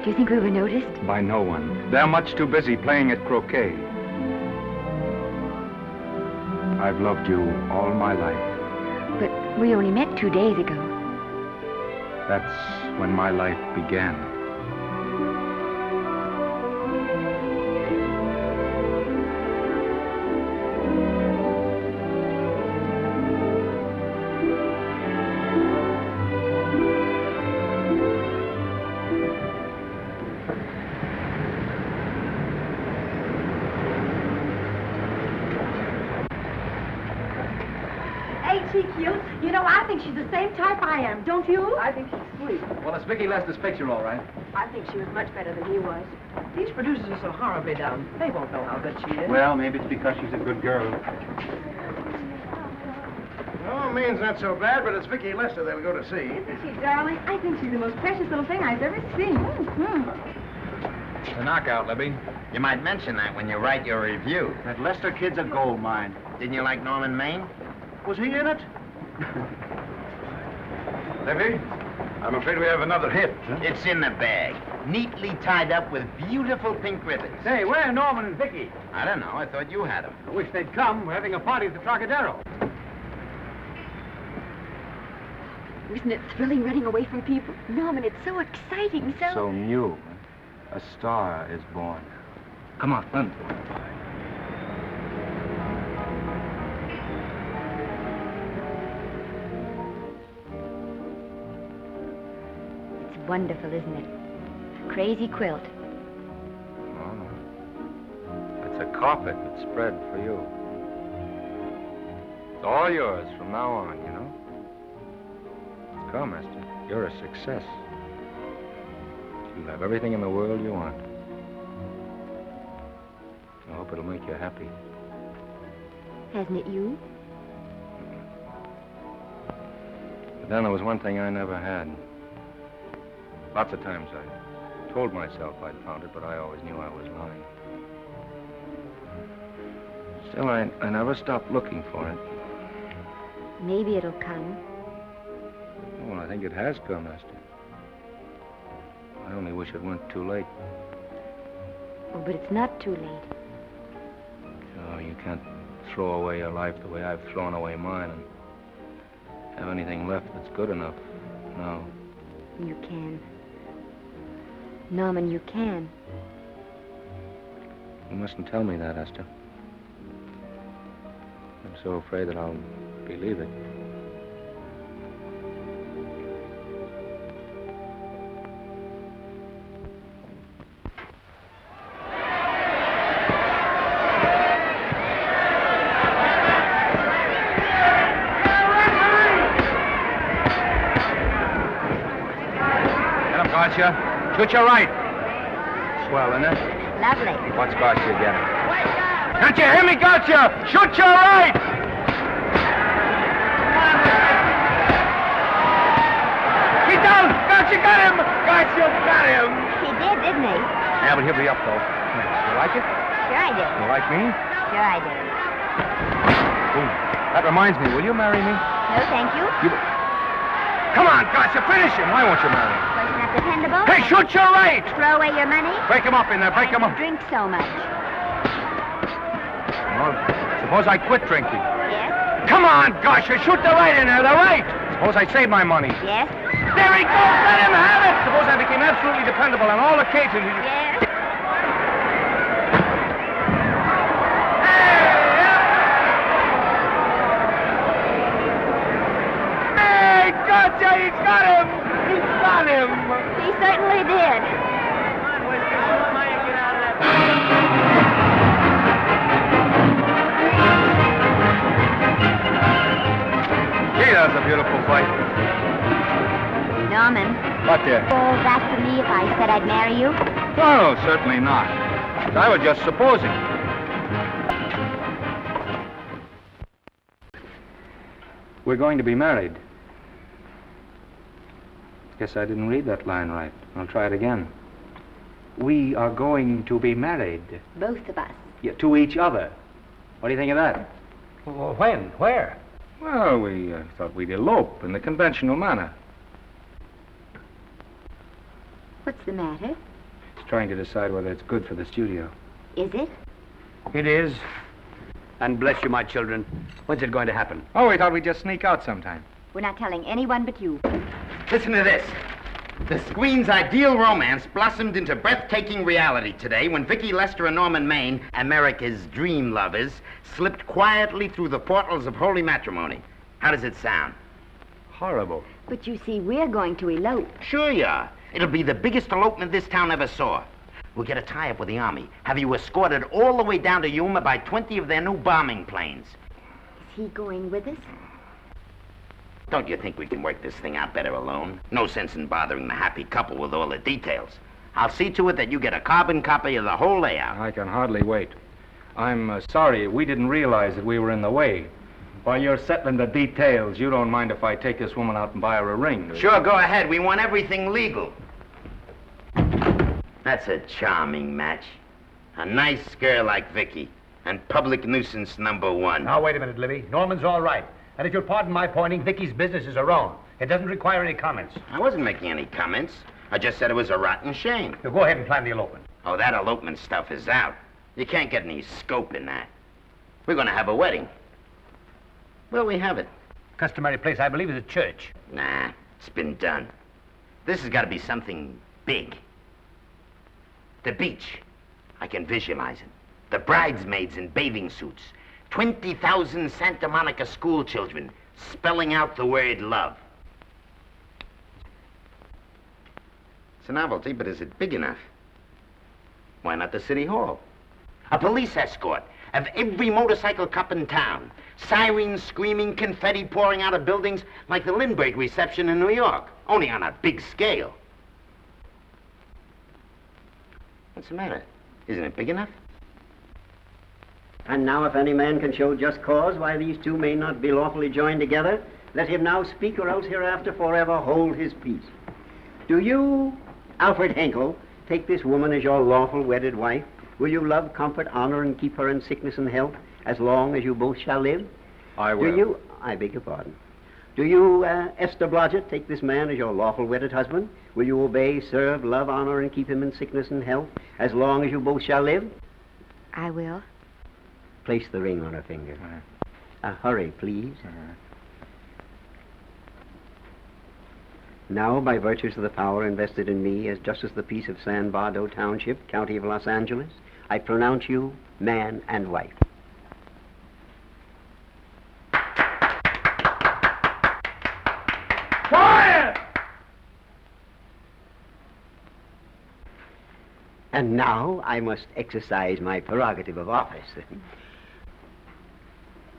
Do you think we were noticed? By no one. They're much too busy playing at croquet. I've loved you all my life. But we only met 2 days ago. That's when my life began. You know, I think she's the same type I am, don't you? I think she's sweet. Well, it's Vicki Lester's picture, all right. I think she was much better than he was. These producers are so horribly down. They won't know how good she is. Well, maybe it's because she's a good girl. Oh, Maine's not so bad, but it's Vicki Lester they'll go to see. Isn't she, darling? I think she's the most precious little thing I've ever seen. The knockout, Libby. You might mention that when you write your review. That Lester kid's a gold mine. Didn't you like Norman Maine? Was he in it? Libby, I'm afraid we have another hit. Huh? It's in the bag, neatly tied up with beautiful pink ribbons. Say, where are Norman and Vicki? I don't know. I thought you had them. I wish they'd come. We're having a party at the Trocadero. Isn't it thrilling running away from people? Norman, it's so exciting, So new. A star is born. Come on, run. It's wonderful, isn't it? A crazy quilt. Oh. It's a carpet that's spread for you. It's all yours from now on, you know? Come, Esther. You're a success. You'll have everything in the world you want. I hope it'll make you happy. Hasn't it you? But then there was one thing I never had. Lots of times I told myself I'd found it, but I always knew I was lying. Still, I never stopped looking for it. Maybe it'll come. Well, I think it has come, Esther. I only wish it weren't too late. Oh, but it's not too late. Oh, you can't throw away your life the way I've thrown away mine and have anything left that's good enough. No. You can. Norman, you can. You mustn't tell me that, Esther. I'm so afraid that I'll believe it. Gotcha. Shoot your right. Swell, isn't it? Lovely. What's Garcia getting? Can't you hear me, Gotcha? Shoot your right! He's down! Gotcha got him! Gotcha got him! He did, didn't he? Yeah, but he'll be up, though. You like it? Sure I did. You like me? Sure I did. Ooh, that reminds me. Will you marry me? No, thank you. Come on, Gotcha, finish him. Why won't you marry him? Wasn't that dependable? Hey, shoot your right! Throw away your money? Break him up in there. Break him up. Drink so much. Well, suppose I quit drinking. Yes? Come on, Gotcha, shoot the right in there, the right! Suppose I save my money. Yes? There he goes! Let him have it! Suppose I became absolutely dependable on all occasions. Yes? Hey, Gotcha, he's got him! He's got him! He certainly did. Gee, that was a beautiful fight. Norman. What, dear? Oh, that for me if I said I'd marry you? No, certainly not. I was just supposing. We're going to be married. Guess I didn't read that line right. I'll try it again. We are going to be married. Both of us. Yeah, to each other. What do you think of that? Well, when? Where? Well, we thought we'd elope in the conventional manner. What's the matter? It's trying to decide whether it's good for the studio. Is it? It is. And bless you, my children. When's it going to happen? Oh, we thought we'd just sneak out sometime. We're not telling anyone but you. Listen to this. The screen's ideal romance blossomed into breathtaking reality today when Vicki Lester and Norman Maine, America's dream lovers, slipped quietly through the portals of holy matrimony. How does it sound? Horrible. But you see, we're going to elope. Sure you are. It'll be the biggest elopement this town ever saw. We'll get a tie-up with the Army, have you escorted all the way down to Yuma by 20 of their new bombing planes. Is he going with us? Don't you think we can work this thing out better alone? No sense in bothering the happy couple with all the details. I'll see to it that you get a carbon copy of the whole layout. I can hardly wait. I'm sorry we didn't realize that we were in the way. While you're settling the details, you don't mind if I take this woman out and buy her a ring, do you? Sure, go ahead. We want everything legal. That's a charming match. A nice girl like Vicki, and public nuisance #1. Now, wait a minute, Libby. Norman's all right. And if you'll pardon my pointing, Vicki's business is her own. It doesn't require any comments. I wasn't making any comments. I just said it was a rotten shame. So go ahead and plan the elopement. Oh, that elopement stuff is out. You can't get any scope in that. We're going to have a wedding. Where'll we have it? Customary place, I believe, is a church. Nah, it's been done. This has got to be something big. The beach. I can visualize it. The bridesmaids in bathing suits. 20,000 Santa Monica school children spelling out the word love. It's a novelty, but is it big enough? Why not the city hall? A police escort of every motorcycle cop in town. Sirens screaming, confetti pouring out of buildings like the Lindbergh reception in New York, only on a big scale. What's the matter? Isn't it big enough? And now if any man can show just cause why these two may not be lawfully joined together, let him now speak, or else hereafter forever hold his peace. Do you, Alfred Henkel, take this woman as your lawful wedded wife? Will you love, comfort, honor, and keep her in sickness and health as long as you both shall live? I will. Do you, I beg your pardon. Do you, Esther Blodgett, take this man as your lawful wedded husband? Will you obey, serve, love, honor, and keep him in sickness and health as long as you both shall live? I will. Place the ring on her finger. Hurry, please. Now, by virtues of the power invested in me as Justice of the Peace of San Bardo Township, County of Los Angeles, I pronounce you man and wife. Quiet! And now I must exercise my prerogative of office.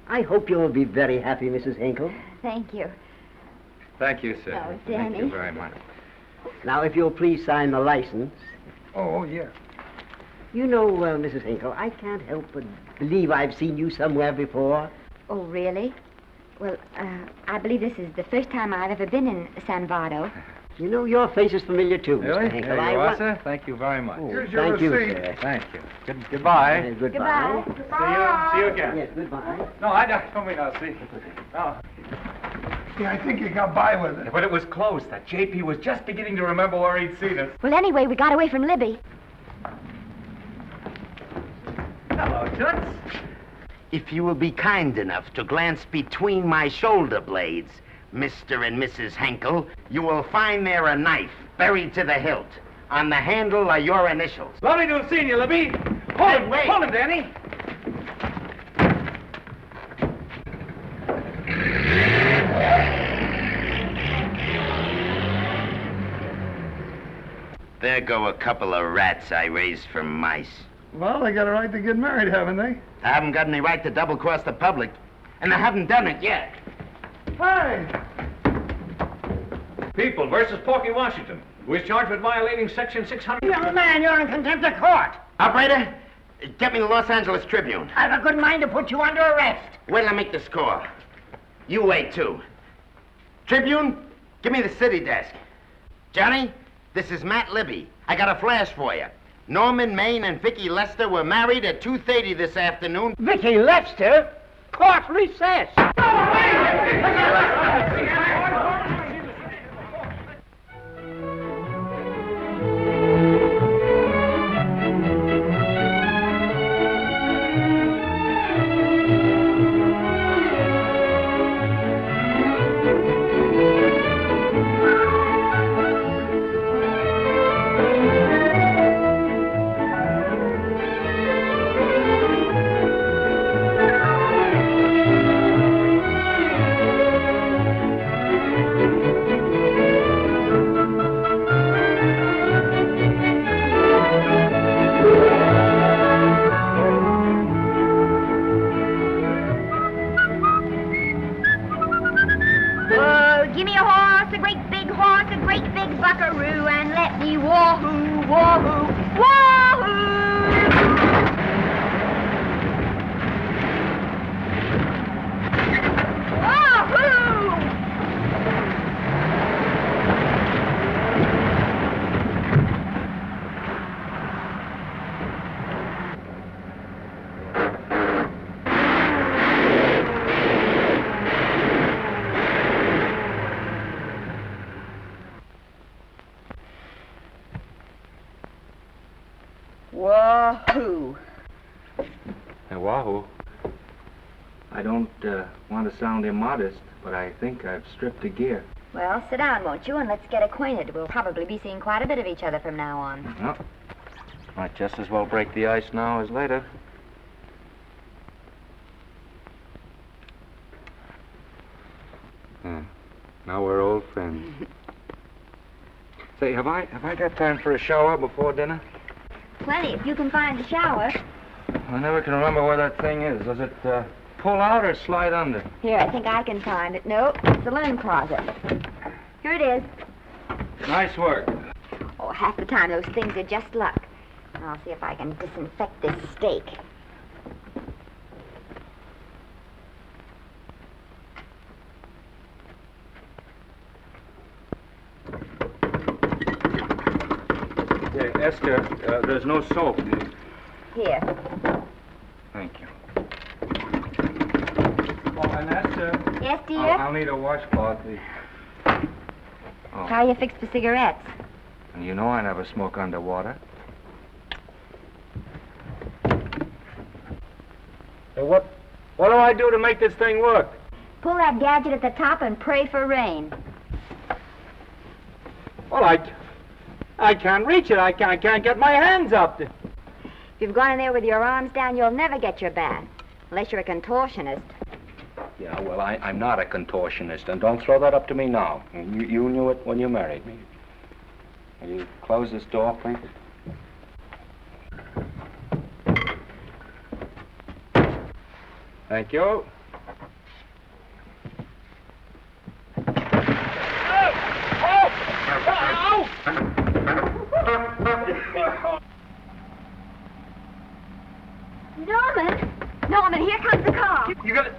I hope you'll be very happy, Mrs. Henkel. Thank you. Thank you, sir. Oh, Thank Danny. you very much. Now, if you'll please sign the license. Oh, yeah. You know, Mrs. Henkel, I can't help but believe I've seen you somewhere before. Oh, really? Well, I believe this is the first time I've ever been in San Vardo. You know, your face is familiar, too, Really? Mr. Henkel. There you are, sir. Thank you very much. Oh, thank you, sir. Thank you. Goodbye. Goodbye. See you again. Yes, goodbye. No, I don't mean I'll see. No. Yeah, I think you got by with it. But it was close. That JP was just beginning to remember where he'd seen us. Well, anyway, we got away from Libby. Hello, Toots. If you will be kind enough to glance between my shoulder blades, Mr. and Mrs. Henkel, you will find there a knife buried to the hilt. On the handle are your initials. Lovely to have seen you, Libby. Hold him, hold him, Danny. There go a couple of rats I raised from mice. Well, they got a right to get married, haven't they? I haven't got any right to double-cross the public, and I haven't done it yet. Hey! People versus Porky Washington, who is charged with violating Section 600. Young man, you're in contempt of court. Operator, get me the Los Angeles Tribune. I've a good mind to put you under arrest. Wait till I make the score. You wait, too. Tribune, give me the city desk. Johnny, this is Matt Libby. I got a flash for you. Norman Maine and Vicki Lester were married at 2:30 this afternoon. Vicki Lester? Court recess. Give me a horse, a great big horse, a great big buckaroo, and let me wahoo, wahoo, wahoo! Wahoo! Hey, wahoo. I don't want to sound immodest, but I think I've stripped a gear. Well, sit down, won't you, and let's get acquainted. We'll probably be seeing quite a bit of each other from now on. Well, might just as well break the ice now as later. Now we're old friends. Say, have I got time for a shower before dinner? Plenty, if you can find the shower. I never can remember where that thing is. Does it pull out or slide under? Here, I think I can find it. No, it's the linen closet. Here it is. Nice work. Oh, half the time those things are just luck. I'll see if I can disinfect this steak. Esther, there's no soap. Here. Thank you. Oh, and Esther. Yes, dear? I'll need a washcloth. Oh. How are you fixed for cigarettes? And you know I never smoke underwater. Hey, what do I do to make this thing work? Pull that gadget at the top and pray for rain. Well, I can't reach it. I can't get my hands up. If you've gone in there with your arms down, you'll never get your bath. Unless you're a contortionist. Yeah, well, I'm not a contortionist, and don't throw that up to me now. You knew it when you married me. Will you close this door, please? Thank you. Norman, here comes the car. You got it?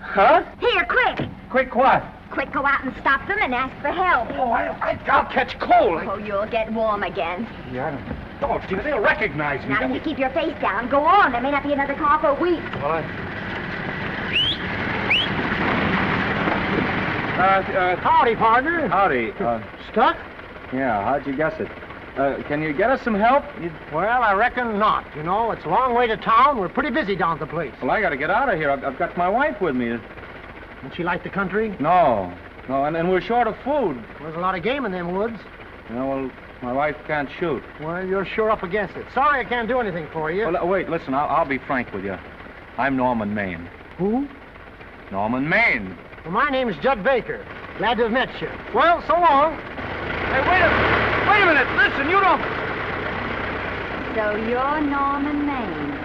Huh? Here, quick. Quick what? Quick, go out and stop them and ask for help. Oh, I'll catch cold. Oh, you'll get warm again. Yeah, don't, dear. They'll recognize me. Now, if you keep your face down, go on. There may not be another car for a week. Well, Howdy, partner. Howdy. Stuck? Yeah, how'd you guess it? Can you get us some help? Well, I reckon not. You know, it's a long way to town. We're pretty busy down at the place. Well, I got to get out of here. I've got my wife with me. Doesn't she like the country? No, and we're short of food. There's a lot of game in them woods. You know, well, my wife can't shoot. Well, you're sure up against it. Sorry I can't do anything for you. Well, wait, listen, I'll be frank with you. I'm Norman Maine. Who? Norman Maine. Well, my name's Judd Baker. Glad to have met you. Well, so long. Hey, wait a minute. Listen, you don't... So you're Norman Maine.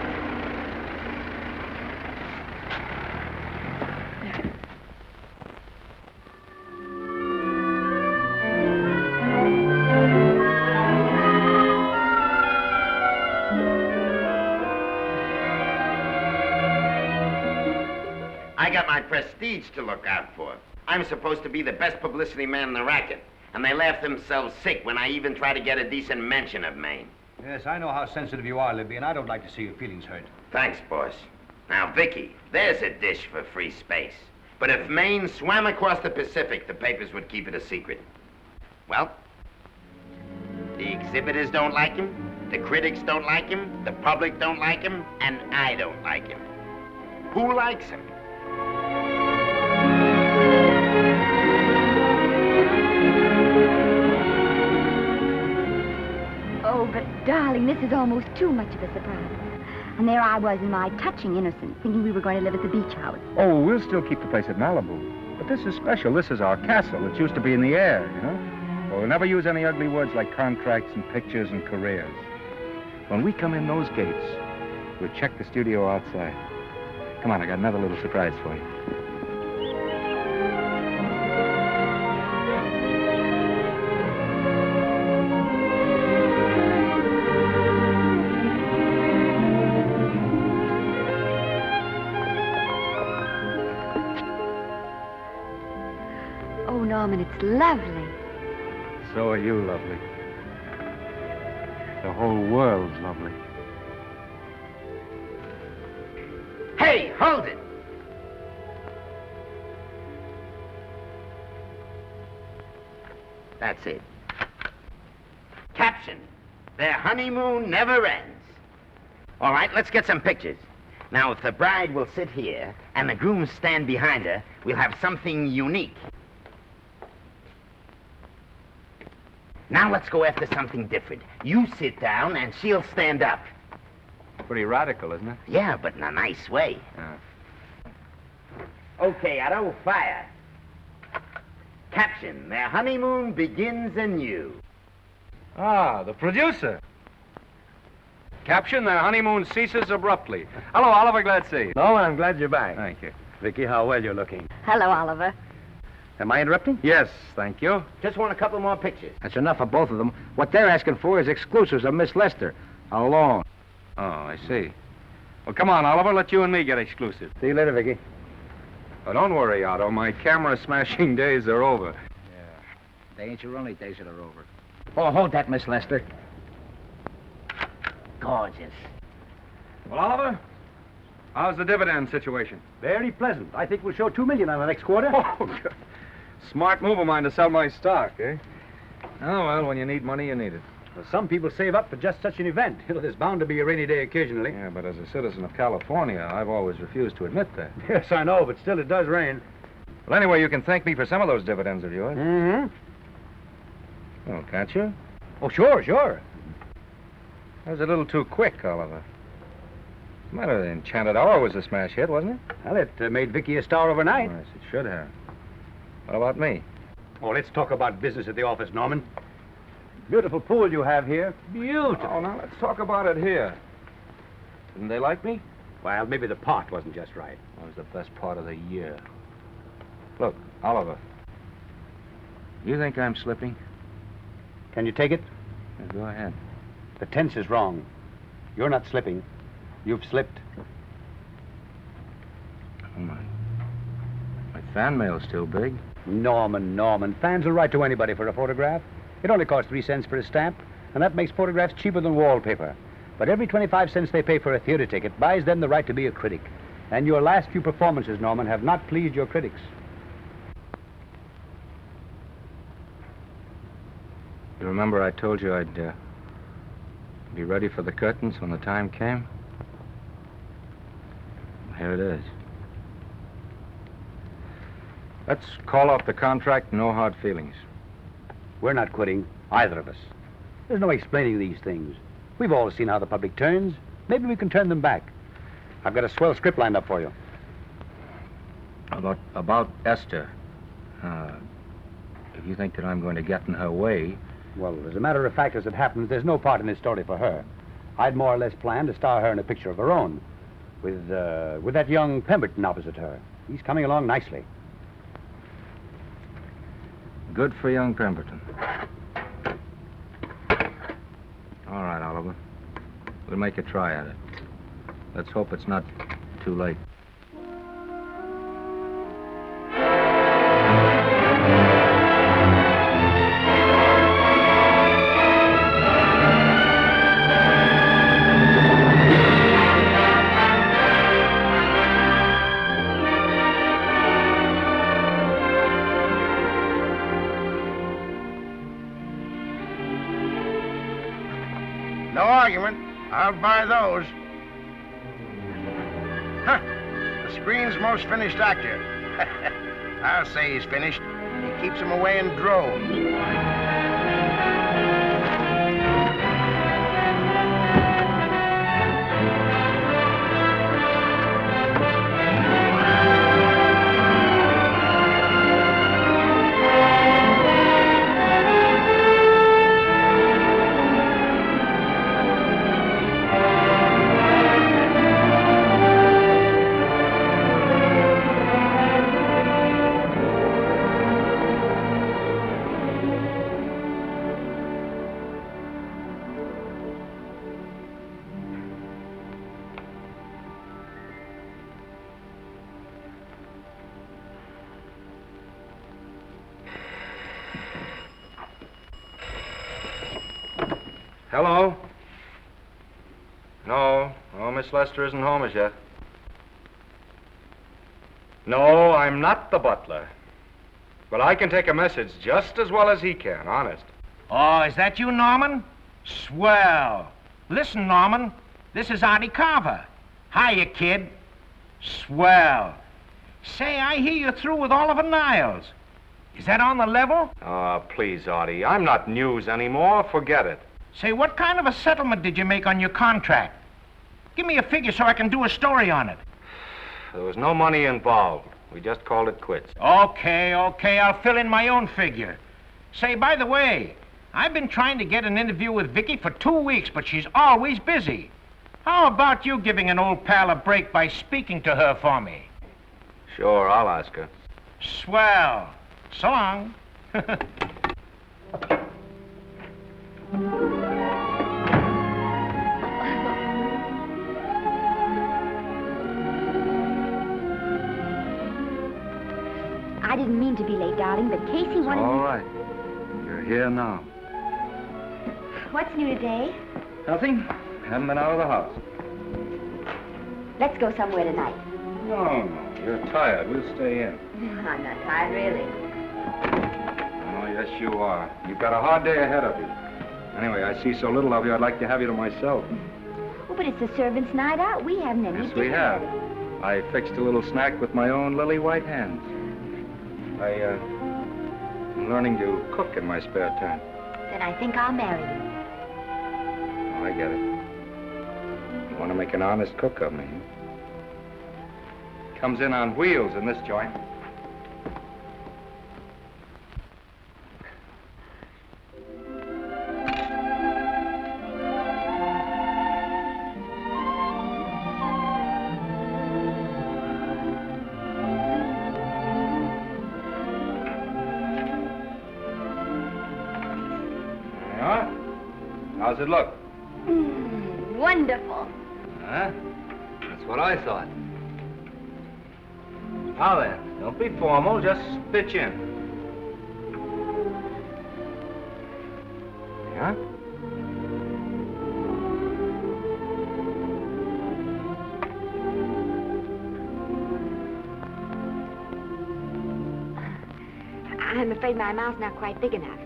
I got my prestige to look out for. I'm supposed to be the best publicity man in the racket, and they laugh themselves sick when I even try to get a decent mention of Maine. Yes, I know how sensitive you are, Libby, and I don't like to see your feelings hurt. Thanks, boss. Now, Vicki, there's a dish for free space. But if Maine swam across the Pacific, the papers would keep it a secret. Well, the exhibitors don't like him, the critics don't like him, the public don't like him, and I don't like him. Who likes him? Oh, but darling, this is almost too much of a surprise. And there I was in my touching innocence, thinking we were going to live at the beach house. Oh, we'll still keep the place at Malibu. But this is special. This is our castle. It used to be in the air, you know? Well, we'll never use any ugly words like contracts and pictures and careers. When we come in those gates, we'll check the studio outside. Come on, I got another little surprise for you. Oh, Norman, it's lovely. So are you lovely. The whole world's lovely. Hey, hold it! That's it. Caption: their honeymoon never ends. All right, let's get some pictures. Now, if the bride will sit here and the groom stand behind her, we'll have something unique. Now let's go after something different. You sit down and she'll stand up. Pretty radical, isn't it? Yeah, but in a nice way. Okay, Otto, fire. Caption: their honeymoon begins anew. Ah, the producer. Caption: their honeymoon ceases abruptly. Hello, Oliver, glad to see you. Norman, I'm glad you're back. Thank you. Vicki, how well you're looking. Hello, Oliver. Am I interrupting? Yes, thank you. Just want a couple more pictures. That's enough of both of them. What they're asking for is exclusives of Miss Lester. Alone. Oh, I see. Well, come on, Oliver, let you and me get exclusive. See you later, Vicki. Oh, don't worry, Otto. My camera smashing days are over. They ain't your only days that are over. Oh, hold that, Miss Lester. Gorgeous. Well, Oliver, how's the dividend situation? Very pleasant. I think we'll show $2 million on the next quarter. Oh, good. Smart move of mine to sell my stock, eh? Oh, well, when you need money, you need it. Well, some people save up for just such an event. You know, there's bound to be a rainy day occasionally. Yeah, but as a citizen of California, I've always refused to admit that. Yes, I know, but still it does rain. Well, anyway, you can thank me for some of those dividends of yours. Mm-hmm. Oh, can't you? Oh, sure, sure. That was a little too quick, Oliver. The matter, the Enchanted Hour was a smash hit, wasn't it? Well, it made Vicki a star overnight. Yes, it should have. What about me? Oh, let's talk about business at the office, Norman. Beautiful pool you have here. Beautiful. Oh, now let's talk about it here. Didn't they like me? Well, maybe the part wasn't just right. That was the best part of the year. Look, Oliver. You think I'm slipping? Can you take it? Yeah, go ahead. The tense is wrong. You're not slipping. You've slipped. Oh, my fan mail's still big. Norman. Fans will write to anybody for a photograph. It only costs 3 cents for a stamp, and that makes photographs cheaper than wallpaper. But every 25 cents they pay for a theater ticket buys them the right to be a critic. And your last few performances, Norman, have not pleased your critics. You remember I told you I'd be ready for the curtains when the time came? Here it is. Let's call off the contract, no hard feelings. We're not quitting, either of us. There's no explaining these things. We've all seen how the public turns. Maybe we can turn them back. I've got a swell script lined up for you. About Esther. If you think that I'm going to get in her way... Well, as a matter of fact, as it happens, there's no part in this story for her. I'd more or less planned to star her in a picture of her own, with that young Pemberton opposite her. He's coming along nicely. Good for young Pemberton. All right, Oliver. We'll make a try at it. Let's hope it's not too late. No argument. I'll buy those. Huh. The screen's most finished actor. I'll say he's finished. He keeps them away in droves. Hello? No, Miss Lester isn't home as yet. No, I'm not the butler. But I can take a message just as well as he can, honest. Oh, is that you, Norman? Swell. Listen, Norman, this is Artie Carver. Hiya, kid. Swell. Say, I hear you're through with Oliver Niles. Is that on the level? Oh, please, Artie. I'm not news anymore. Forget it. Say, what kind of a settlement did you make on your contract? Give me a figure so I can do a story on it. There was no money involved. We just called it quits. Okay, I'll fill in my own figure. Say, by the way, I've been trying to get an interview with Vicki for 2 weeks, but she's always busy. How about you giving an old pal a break by speaking to her for me? Sure, I'll ask her. Swell. So long. I didn't mean to be late, darling, but Casey wanted All right. You're here now. What's new today? Nothing. Haven't been out of the house. Let's go somewhere tonight. No. You're tired. We'll stay in. I'm not tired, really. Oh, yes, you are. You've got a hard day ahead of you. Anyway, I see so little of you, I'd like to have you to myself. Oh, but it's the servants' night out. We haven't any Yes, we have. I fixed a little snack with my own lily white hands. I'm learning to cook in my spare time. Then I think I'll marry you. Oh, I get it. You want to make an honest cook of me. Comes in on wheels in this joint. How's it look? Wonderful. Huh? That's what I thought. Now then, don't be formal, just pitch in. Yeah? I'm afraid my mouth's not quite big enough.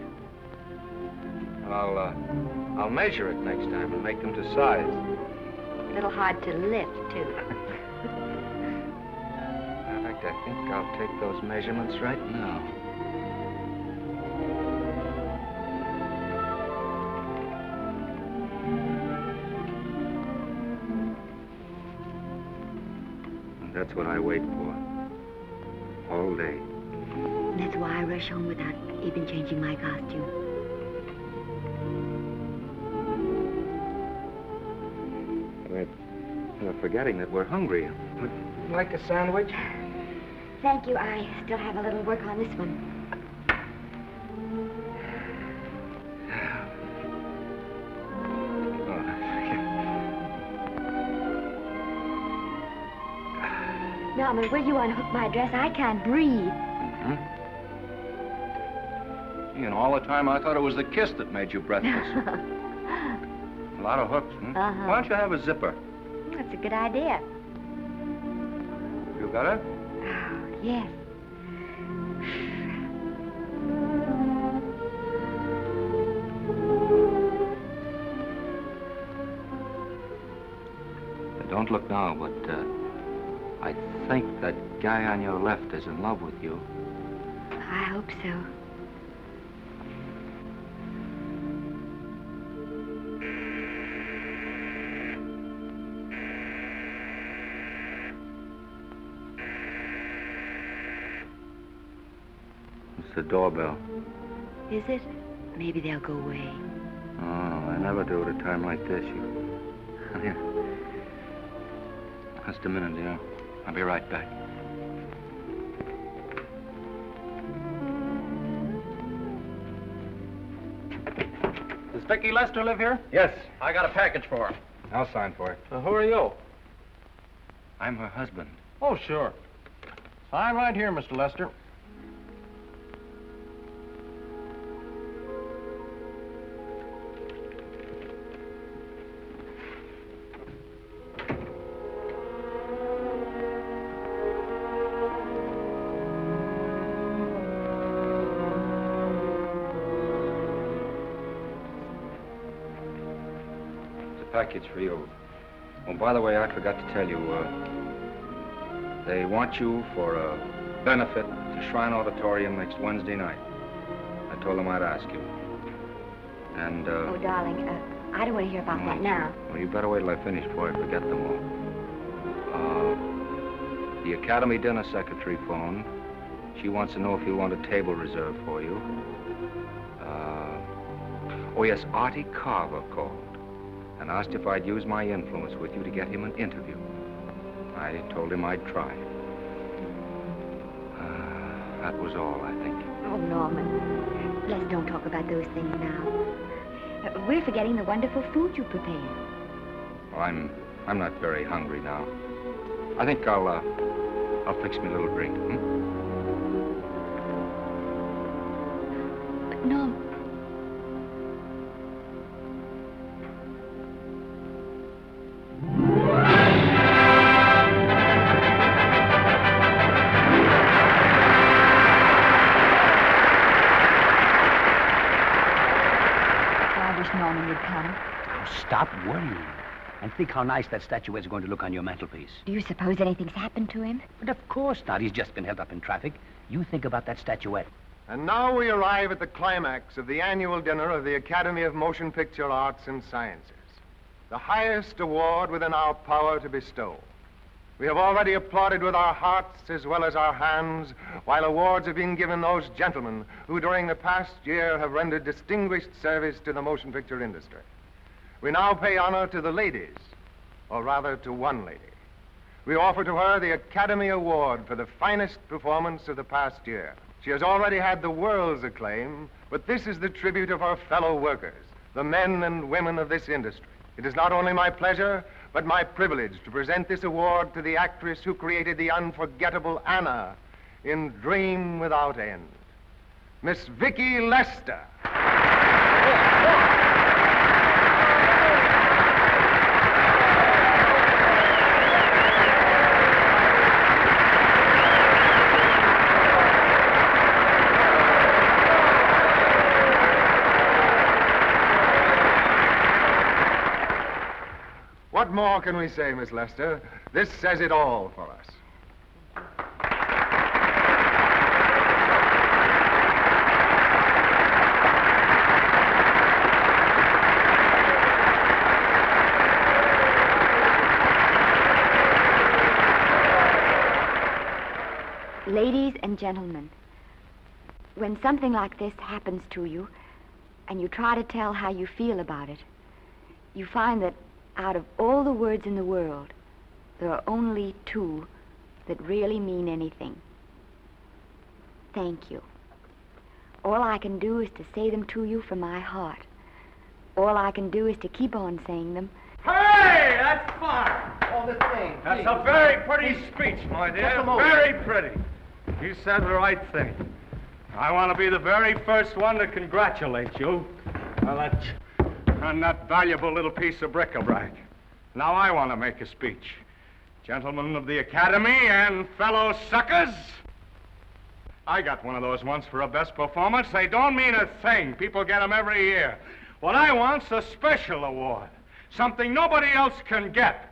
I'll measure it next time and make them to size. A little hard to lift, too. In fact, I think I'll take those measurements right now. And that's what I wait for. All day. That's why I rush home without even changing my costume. We're forgetting that we're hungry. Would you like a sandwich? Thank you. I still have a little work on this one. Norman, will you unhook my dress? I can't breathe. You know, all the time I thought it was the kiss that made you breathless. A lot of hooks, hmm? Uh-huh. Why don't you have a zipper? That's a good idea. You got it? Oh, yes. Don't look now, but I think that guy on your left is in love with you. I hope so. It's the doorbell. Is it? Maybe they'll go away. Oh, I never do at a time like this. Here. Just a minute, dear. I'll be right back. Does Vicki Lester live here? Yes. I got a package for her. I'll sign for it. Who are you? I'm her husband. Oh, sure. Sign right here, Mr. Lester. package for you. Oh, by the way, I forgot to tell you, they want you for a benefit to Shrine Auditorium next Wednesday night. I told them I'd ask you. And, Oh, darling, I don't want to hear about that now. Well, you better wait till I finish before I forget them all. The Academy dinner secretary phoned. She wants to know if you want a table reserved for you. Oh, yes, Artie Carver called and asked if I'd use my influence with you to get him an interview. I told him I'd try. That was all, I think. Oh, Norman, let's don't talk about those things now. We're forgetting the wonderful food you prepared. Well, I'm not very hungry now. I think I'll fix me a little drink, But, Norm... Stop worrying. And think how nice that statuette's going to look on your mantelpiece. Do you suppose anything's happened to him? But of course not. He's just been held up in traffic. You think about that statuette. And now we arrive at the climax of the annual dinner of the Academy of Motion Picture Arts and Sciences, the highest award within our power to bestow. We have already applauded with our hearts as well as our hands, while awards have been given those gentlemen who during the past year have rendered distinguished service to the motion picture industry. We now pay honor to the ladies, or rather to one lady. We offer to her the Academy Award for the finest performance of the past year. She has already had the world's acclaim, but this is the tribute of her fellow workers, the men and women of this industry. It is not only my pleasure, but my privilege to present this award to the actress who created the unforgettable Anna in Dream Without End, Miss Vicki Lester. What more can we say, Miss Lester? This says it all for us. Ladies and gentlemen, when something like this happens to you, and you try to tell how you feel about it, you find that out of all the words in the world, there are only two that really mean anything. Thank you. All I can do is to say them to you from my heart. All I can do is to keep on saying them. Hey, that's fine. All this thing. That's a very pretty speech, my dear. Very pretty. You said the right thing. I want to be the very first one to congratulate you on that valuable little piece of bric-a-brac. Now I want to make a speech. Gentlemen of the Academy and fellow suckers, I got one of those once for a best performance. They don't mean a thing. People get them every year. What I want's a special award, something nobody else can get.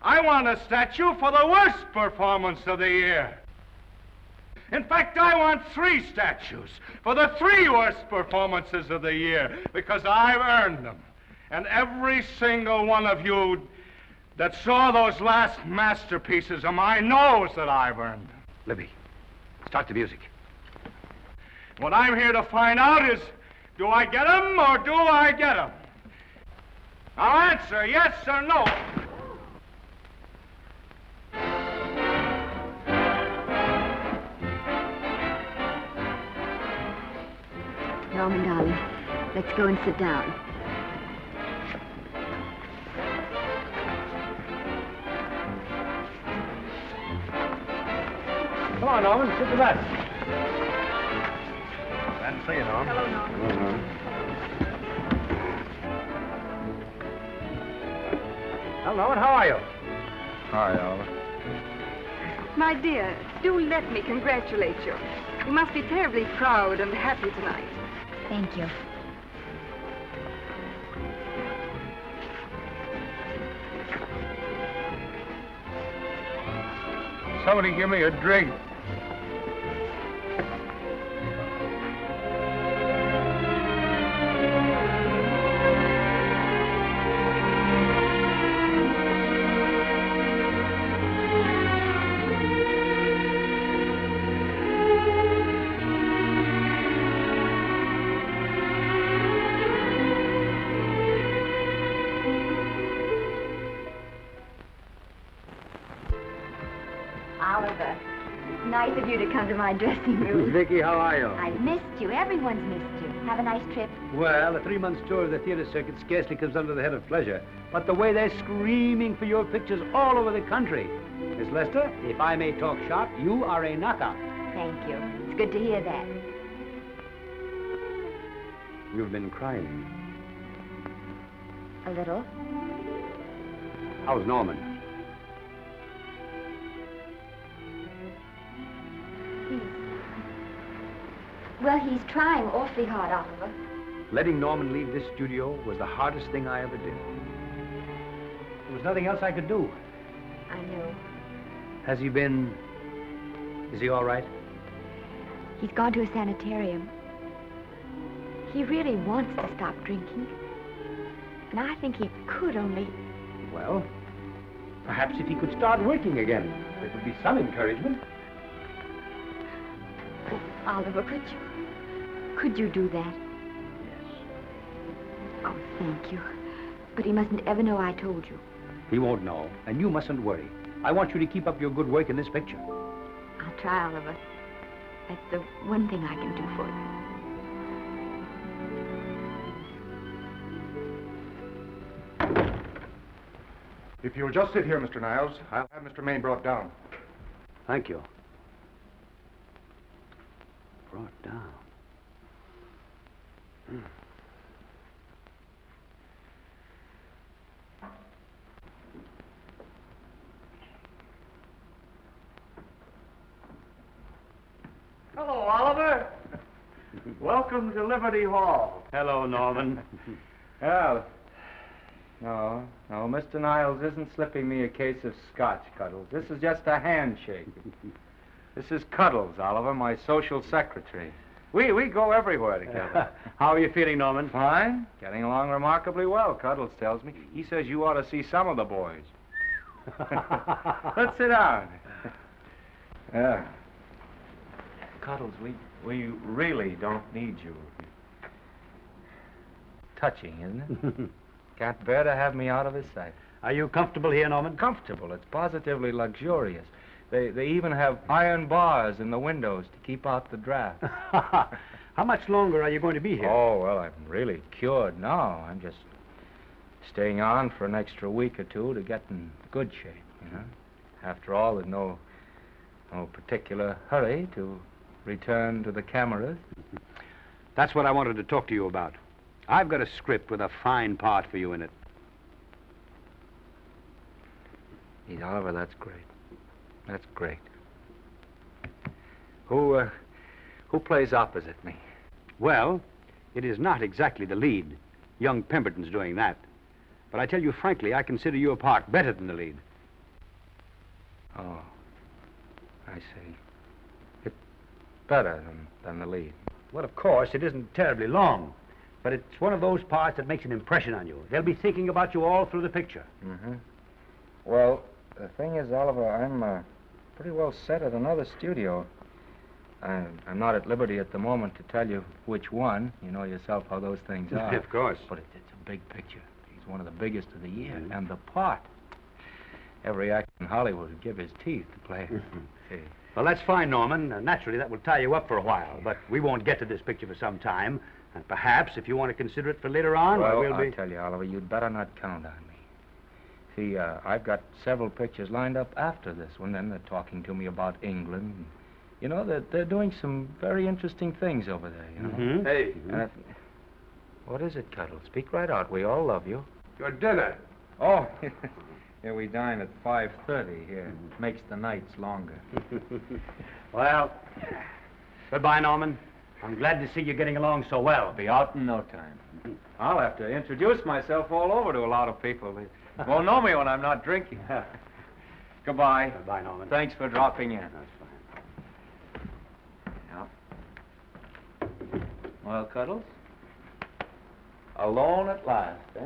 I want a statue for the worst performance of the year. In fact, I want 3 statues for the 3 worst performances of the year, because I've earned them. And every single one of you that saw those last masterpieces of mine knows that I've earned them. Libby, start the music. What I'm here to find out is, do I get them or do I get them? Now answer yes or no. Norman, darling, let's go and sit down. Come on, Norman, sit to that. Glad to see you, Norm. Hello, Norman. Well, Norman, how are you? Hi, Oliver. My dear, do let me congratulate you. You must be terribly proud and happy tonight. Thank you. Somebody give me a drink. Oliver, it's nice of you to come to my dressing room. Vicki, how are you? I've missed you. Everyone's missed you. Have a nice trip. Well, a 3-month tour of the theater circuit scarcely comes under the head of pleasure. But the way they're screaming for your pictures all over the country. Miss Lester, if I may talk shop, you are a knockout. Thank you. It's good to hear that. You've been crying. A little. How's Norman? Well, he's trying awfully hard, Oliver. Letting Norman leave this studio was the hardest thing I ever did. There was nothing else I could do. I know. Has he been... Is he all right? He's gone to a sanitarium. He really wants to stop drinking. And I think he could only... Well, perhaps if he could start working again, it would be some encouragement. Oliver, could you do that? Yes. Oh, thank you. But he mustn't ever know I told you. He won't know, and you mustn't worry. I want you to keep up your good work in this picture. I'll try, Oliver. That's the one thing I can do for you. If you'll just sit here, Mr. Niles, I'll have Mr. Maine brought down. Thank you. Brought down. Hello, Oliver. Welcome to Liberty Hall. Hello, Norman. Well, no, Mr. Niles isn't slipping me a case of scotch, Cuddles. This is just a handshake. This is Cuddles, Oliver, my social secretary. We go everywhere together. How are you feeling, Norman? Fine. Getting along remarkably well, Cuddles tells me. He says you ought to see some of the boys. Let's sit down. Yeah. Cuddles, we really don't need you. Touching, isn't it? Can't bear to have me out of his sight. Are you comfortable here, Norman? Comfortable. It's positively luxurious. They even have iron bars in the windows to keep out the draft. How much longer are you going to be here? Oh, well, I'm really cured now. I'm just staying on for an extra week or two to get in good shape, you know. After all, there's no particular hurry to return to the cameras. That's what I wanted to talk to you about. I've got a script with a fine part for you in it. Gee, Oliver, that's great. That's great. Who plays opposite me? Well, it is not exactly the lead. Young Pemberton's doing that. But I tell you frankly, I consider your part better than the lead. Oh, I see. It's better than the lead. Well, of course, it isn't terribly long. But it's one of those parts that makes an impression on you. They'll be thinking about you all through the picture. Mm-hmm. Well, the thing is, Oliver, I'm pretty well set at another studio. I'm not at liberty at the moment to tell you which one. You know yourself how those things are. Of course. But it's a big picture. He's one of the biggest of the year. Mm-hmm. And the part. Every actor in Hollywood would give his teeth to play it. See. Well, that's fine, Norman. Naturally, that will tie you up for a while. But we won't get to this picture for some time. And perhaps, if you want to consider it for later on, well, we'll be... I'll tell you, Oliver, you'd better not count on me. See, I've got several pictures lined up after this one. Then they're talking to me about England. You know, they're doing some very interesting things over there, you know. Mm-hmm. Hey. What is it, Cuddle? Speak right out. We all love you. Your dinner. Oh, yeah, we dine at 5:30 here. It makes the nights longer. Well, goodbye, Norman. I'm glad to see you getting along so well. Be out in no time. I'll have to introduce myself all over to a lot of people. They won't know me when I'm not drinking. Goodbye. Goodbye, Norman. Thanks for dropping in. That's fine. Yeah. Well, Cuddles? Alone at last, eh?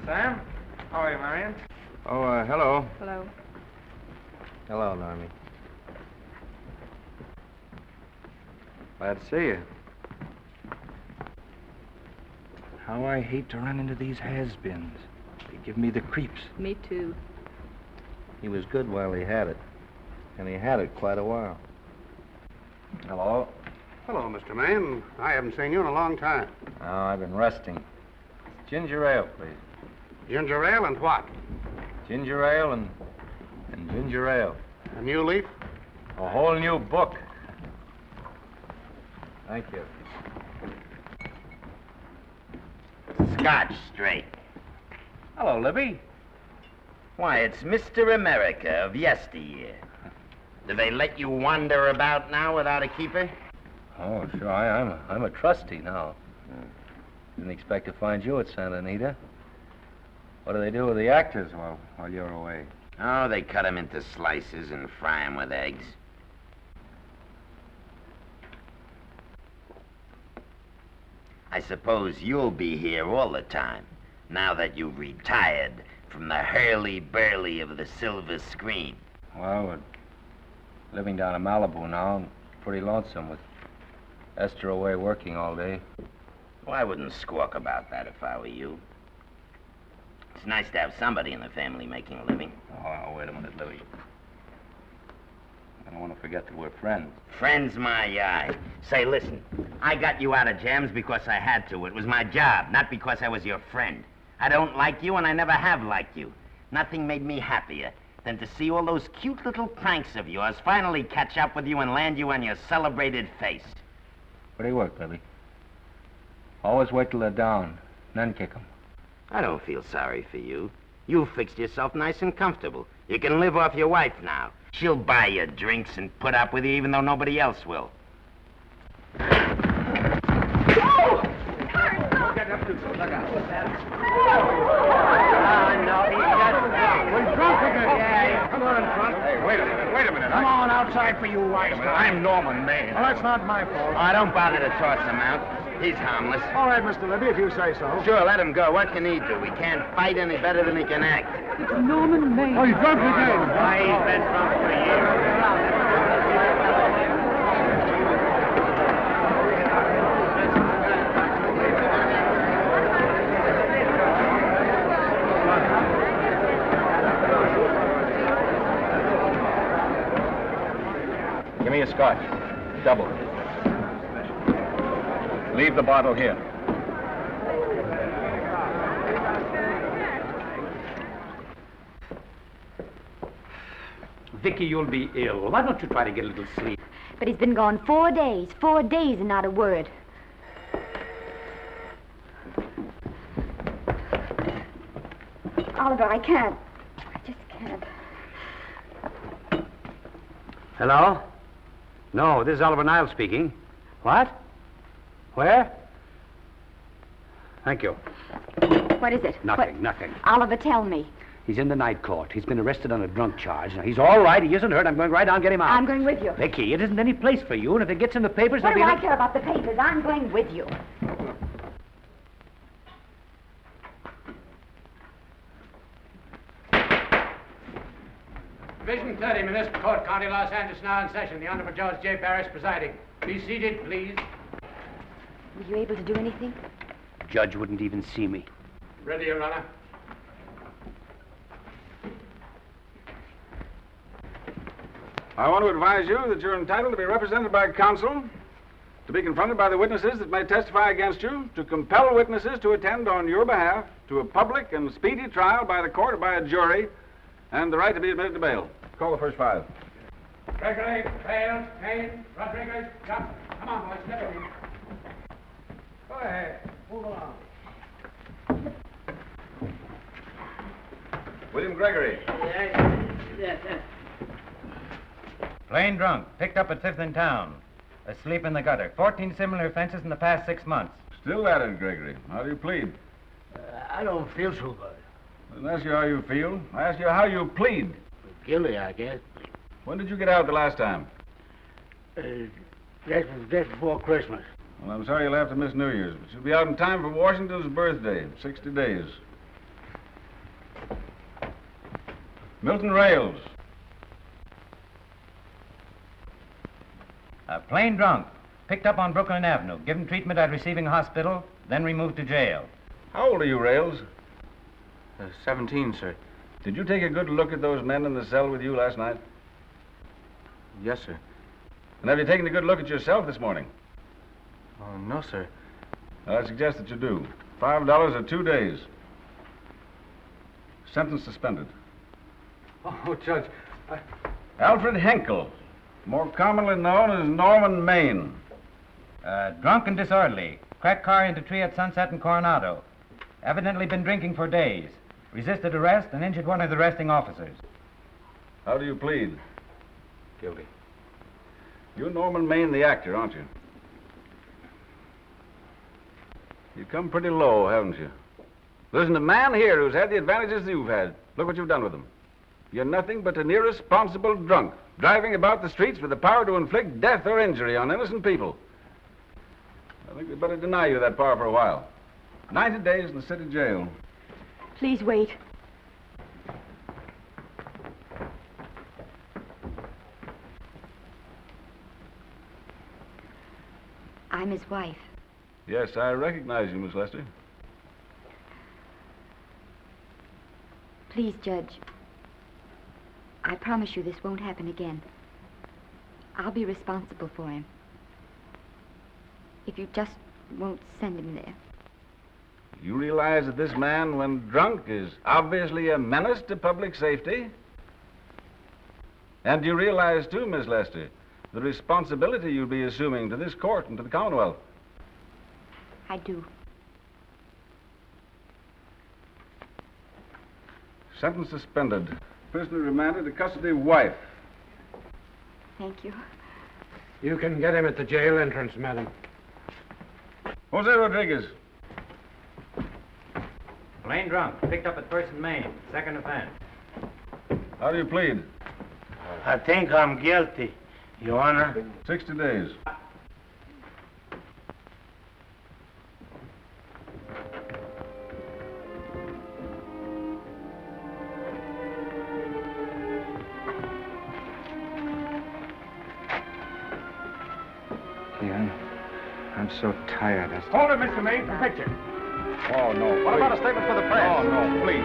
Sam? How are you, Marion? Oh, hello. Hello. Hello, Normie. Glad to see you. How I hate to run into these has-beens. They give me the creeps. Me too. He was good while he had it. And he had it quite a while. Hello. Hello, Mr. Maine. I haven't seen you in a long time. Oh, I've been resting. Ginger ale, please. Ginger ale and what? Ginger ale and ginger ale. A new leaf? A whole new book. Thank you. Scotch straight. Hello, Libby. Why, it's Mr. America of yesteryear. Do they let you wander about now without a keeper? Oh, sure. I'm a trustee now. Didn't expect to find you at Santa Anita. What do they do with the actors while you're away? Oh, they cut them into slices and fry them with eggs. I suppose you'll be here all the time, now that you've retired from the hurly-burly of the silver screen. Well, we're living down in Malibu now, and pretty lonesome with Esther away working all day. Well, I wouldn't squawk about that if I were you. It's nice to have somebody in the family making a living. Oh, wait a minute, Louie. I don't want to forget that we're friends. Friends, my eye. Say, listen, I got you out of jams because I had to. It was my job, not because I was your friend. I don't like you, and I never have liked you. Nothing made me happier than to see all those cute little pranks of yours finally catch up with you and land you on your celebrated face. Where do you work, Libby? Always wait till they're down, then kick 'em. I don't feel sorry for you. You fixed yourself nice and comfortable. You can live off your wife now. She'll buy you drinks and put up with you even though nobody else will. We're drunk again. Yeah, come on, Trump. Hey, wait a minute. Come on outside for you wise guys. I'm Norman Maine. Well, that's not my fault. Oh, don't bother to toss him out. He's harmless. All right, Mr. Libby, if you say so. Sure, let him go. What can he do? He can't fight any better than he can act. It's Norman Maine. Oh, you drunk again. Why, he's been drunk for years. Give me a scotch. Double. Leave the bottle here. Vicki, you'll be ill. Why don't you try to get a little sleep? But he's been gone 4 days. 4 days and not a word. Oliver, I can't. I just can't. Hello? No, this is Oliver Niles speaking. What? Where? Thank you. What is it? Nothing, nothing. Oliver, tell me. He's in the night court. He's been arrested on a drunk charge. Now, he's all right. He isn't hurt. I'm going right down and get him out. I'm going with you. Vicky, it isn't any place for you, and if it gets in the papers, What do there'll I be... care about the papers? I'm going with you. Division 30, Municipal Court, County Los Angeles, now in session. The Honorable Judge J. Barris presiding. Be seated, please. Were you able to do anything? Judge wouldn't even see me. Ready, Your Honor. I want to advise you that you're entitled to be represented by counsel, to be confronted by the witnesses that may testify against you, to compel witnesses to attend on your behalf to a public and speedy trial by the court or by a jury, and the right to be admitted to bail. Call the first 5. Gregory, Bales, Maine, Rodriguez, Johnson. Come on, boys, step in. Go ahead. Move along. William Gregory. Yes. Plain drunk, picked up at 5th in town. Asleep in the gutter. 14 similar offenses in the past 6 months. Still at it, Gregory. How do you plead? I don't feel so good. I didn't ask you how you feel. I asked you how you plead. Guilty, I guess. When did you get out the last time? Just before Christmas. Well, I'm sorry you'll have to miss New Year's, but you'll be out in time for Washington's birthday, 60 days. Milton Rails. Plain drunk, picked up on Brooklyn Avenue, given treatment at receiving hospital, then removed to jail. How old are you, Rails? 17, sir. Did you take a good look at those men in the cell with you last night? Yes, sir. And have you taken a good look at yourself this morning? Oh, no, sir. I suggest that you do. $5 or 2 days. Sentence suspended. Oh, Judge, Alfred Henkel, more commonly known as Norman Maine. Drunk and disorderly. Cracked car into tree at Sunset and Coronado. Evidently been drinking for days. Resisted arrest and injured one of the arresting officers. How do you plead? Guilty. You're Norman Maine, the actor, aren't you? You've come pretty low, haven't you? There isn't a man here who's had the advantages you've had. Look what you've done with them. You're nothing but an irresponsible drunk, driving about the streets with the power to inflict death or injury on innocent people. I think we'd better deny you that power for a while. 90 days in the city jail. Please wait. I'm his wife. Yes, I recognize you, Miss Lester. Please, Judge. I promise you this won't happen again. I'll be responsible for him. If you just won't send him there. You realize that this man, when drunk, is obviously a menace to public safety? And you realize, too, Miss Lester, the responsibility you'll be assuming to this court and to the Commonwealth? I do. Sentence suspended. Prisoner remanded to custody wife. Thank you. You can get him at the jail entrance, madam. Jose Rodriguez. Plain drunk, picked up at 1st in Maine. 2nd offense. How do you plead? I think I'm guilty, Your Honor. 60 days. I'm so tired. Hold it, Mr. Maine, for picture. Oh, no. What about a statement for the press? Oh, no, please.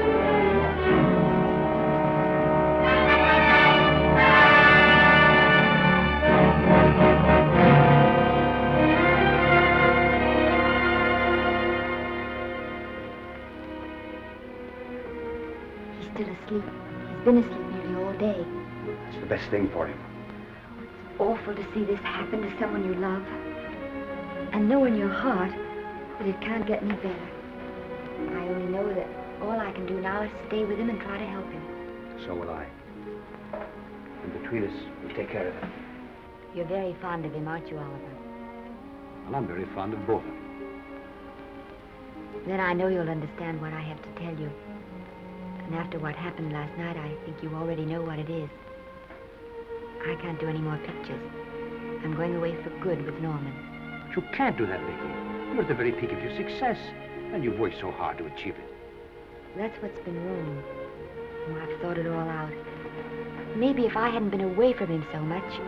He's still asleep. He's been asleep nearly all day. It's the best thing for him. It's awful to see this happen to someone you love. And know in your heart that it can't get any better. I only know that all I can do now is stay with him and try to help him. So will I. And between us, we'll take care of him. You're very fond of him, aren't you, Oliver? Well, I'm very fond of both of them. Then I know you'll understand what I have to tell you. And after what happened last night, I think you already know what it is. I can't do any more pictures. I'm going away for good with Norman. But you can't do that, Vicki. You're at the very peak of your success, and you've worked so hard to achieve it. That's what's been wrong. Oh, I've thought it all out. Maybe if I hadn't been away from him so much,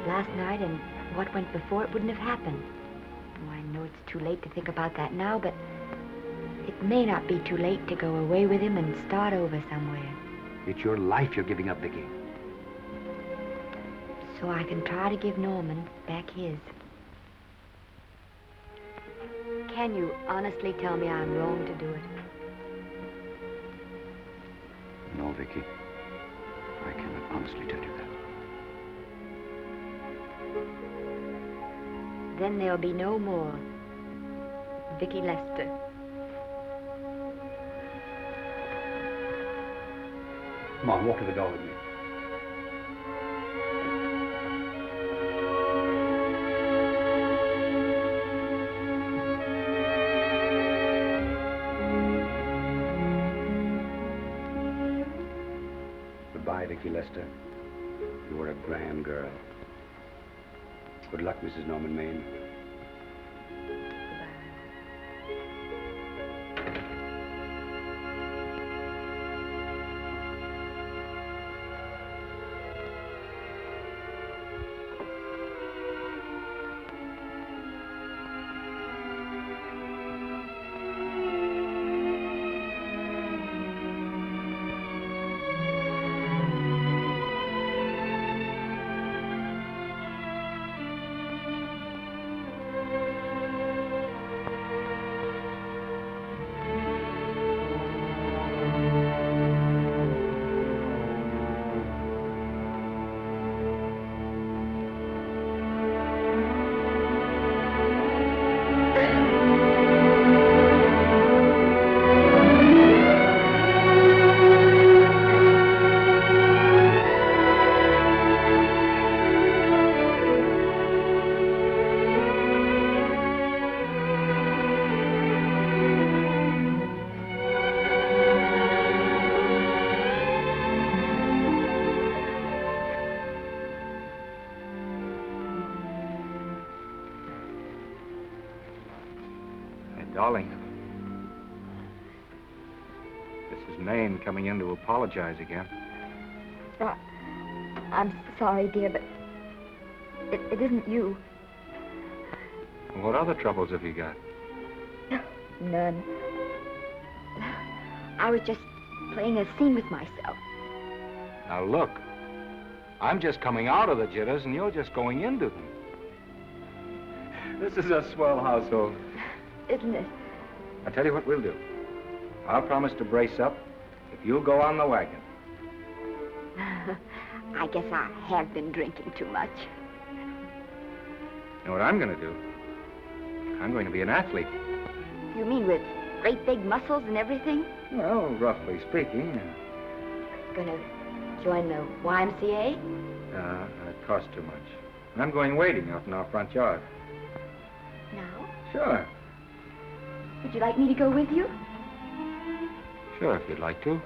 last night and what went before, it wouldn't have happened. Oh, I know it's too late to think about that now, but it may not be too late to go away with him and start over somewhere. It's your life you're giving up, Vicki. so I can try to give Norman back his. Can you honestly tell me I'm wrong to do it? No, Vicki. I cannot honestly tell you that. Then there'll be no more Vicki Lester. Come on, walk to the door with me. Goodbye, Vicki Lester. You were a grand girl. Good luck, Mrs. Norman Maine. Darling, this is Maine coming in to apologize again. I'm sorry, dear, but it isn't you. What other troubles have you got? None. I was just playing a scene with myself. Now look, I'm just coming out of the jitters and you're just going into them. This is a swell household. Isn't it? I'll tell you what we'll do. I'll promise to brace up if you'll go on the wagon. I guess I have been drinking too much. You know what I'm going to do? I'm going to be an athlete. You mean with great big muscles and everything? Well, roughly speaking. Gonna join the YMCA? It costs too much. I'm going wading out in our front yard. Now? Sure. Would you like me to go with you? Sure, if you'd like to.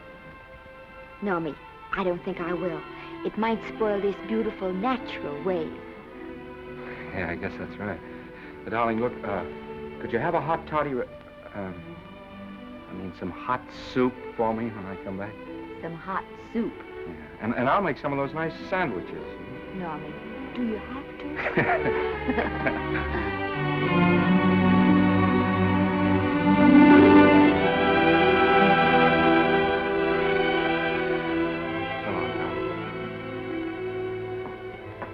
No, me. I don't think I will. It might spoil this beautiful, natural wave. Yeah, I guess that's right. But, darling, look, could you have a hot toddy... some hot soup for me when I come back? Some hot soup? Yeah. And I'll make some of those nice sandwiches. Norman, do you have to?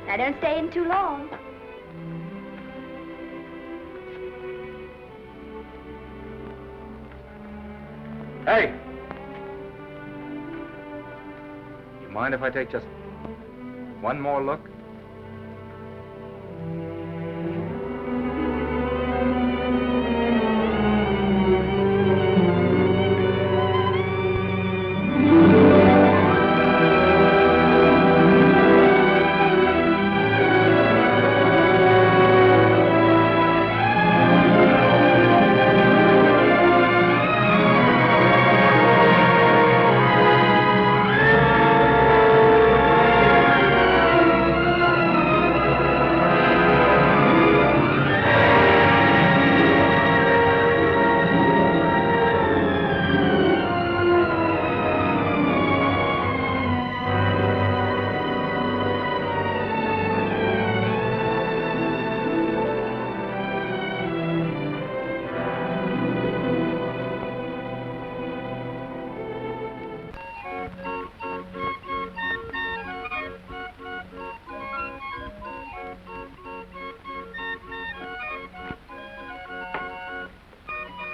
Now, don't stay in too long. Hey! You mind if I take just one more look?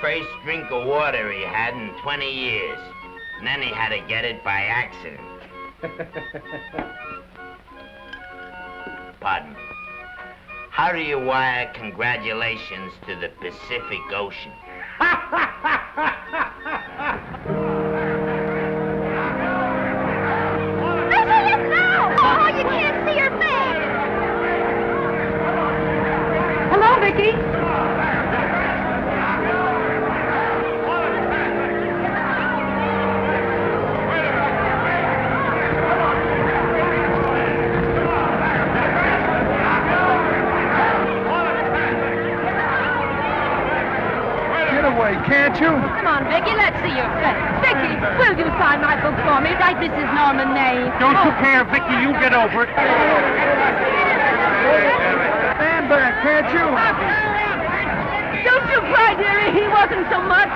First drink of water he had in 20 years. And then he had to get it by accident. Pardon. How do you wire congratulations to the Pacific Ocean? Oh, you can't see her face. Hello, Vicki. Get away, can't you? Come on, Vicki, let's see your face. Vicki, will you sign my book for me? Write Mrs. Norman Maine. Don't you care, Vicki? You get over it. Stand back, can't you? Don't you cry, dearie. He wasn't so much.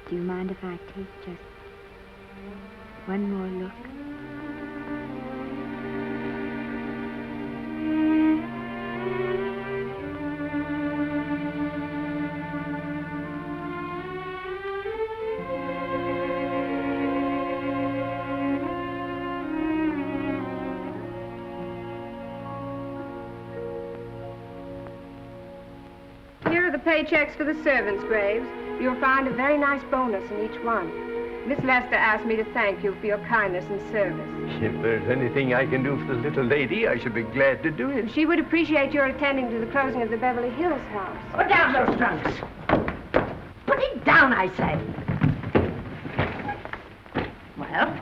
Do you mind if I take just one more look? Here are the paychecks for the servants' graves. You'll find a very nice bonus in each one. Miss Lester asked me to thank you for your kindness and service. If there's anything I can do for the little lady, I should be glad to do it. She would appreciate your attending to the closing of the Beverly Hills house. Put down those trunks. Put it down, I say. Well,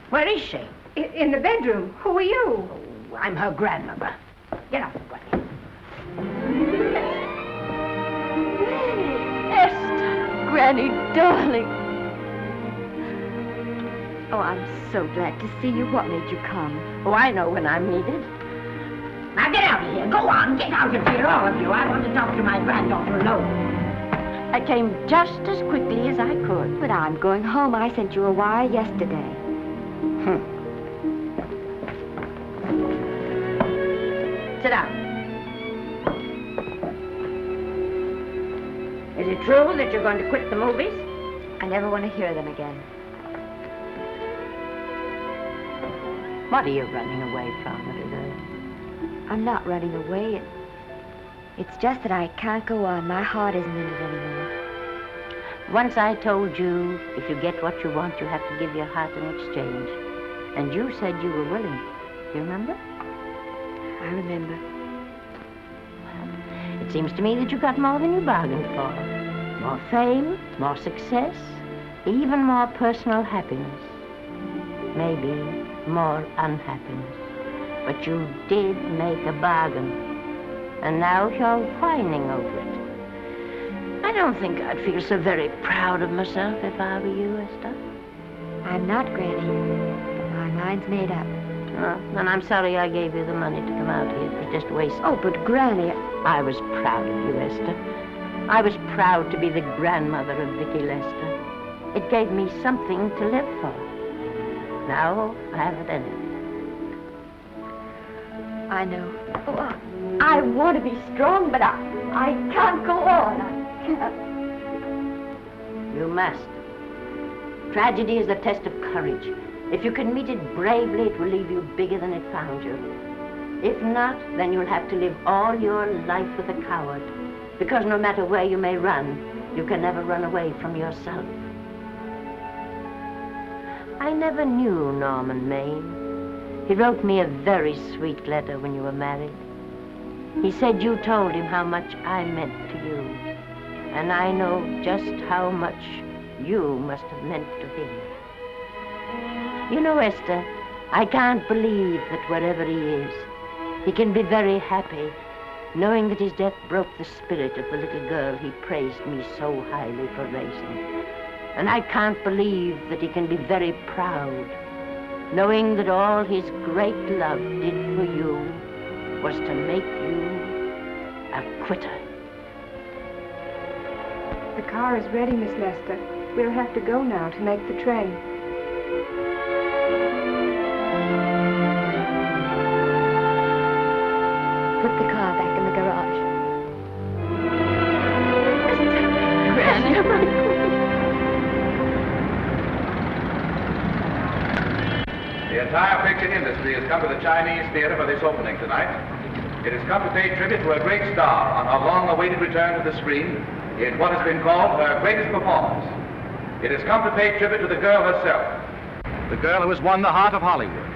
where is she? In the bedroom. Who are you? Oh, I'm her grandmother. Get out of the way. Granny, darling. Oh, I'm so glad to see you. What made you come? Oh, I know when I'm needed. Now get out of here. Go on. Get out of here, all of you. I want to talk to my granddaughter alone. I came just as quickly as I could. But I'm going home. I sent you a wire yesterday. Sit down. Is it true that you're going to quit the movies? I never want to hear them again. What are you running away from, little girl? I'm not running away. It's just that I can't go on. My heart isn't in it anymore. Once I told you, if you get what you want, you have to give your heart in exchange. And you said you were willing. Do you remember? I remember. It seems to me that you got more than you bargained for. More fame, more success, even more personal happiness. Maybe more unhappiness. But you did make a bargain. And now you're whining over it. I don't think I'd feel so very proud of myself if I were you, Esther. I'm not, Granny. But my mind's made up. Oh, and I'm sorry I gave you the money to come out here. It was just wasted. Oh, but Granny... I was proud of you, Esther. I was proud to be the grandmother of Vicki Lester. It gave me something to live for. Now I haven't anything. I know. Oh, I want to be strong, but I can't go on. I can't. You must. Tragedy is a test of courage. If you can meet it bravely, it will leave you bigger than it found you. If not, then you'll have to live all your life with a coward. Because no matter where you may run, you can never run away from yourself. I never knew Norman Maine. He wrote me a very sweet letter when you were married. He said you told him how much I meant to you. And I know just how much you must have meant to him. You know, Esther, I can't believe that wherever he is, he can be very happy, knowing that his death broke the spirit of the little girl he praised me so highly for raising. And I can't believe that he can be very proud, knowing that all his great love did for you was to make you a quitter. The car is ready, Miss Lester. We'll have to go now to make the train. Put the car back in the garage. Granny. The entire picture industry has come to the Chinese theater for this opening tonight. It has come to pay tribute to a great star on her long-awaited return to the screen in what has been called her greatest performance. It has come to pay tribute to the girl herself. The girl who has won the heart of Hollywood.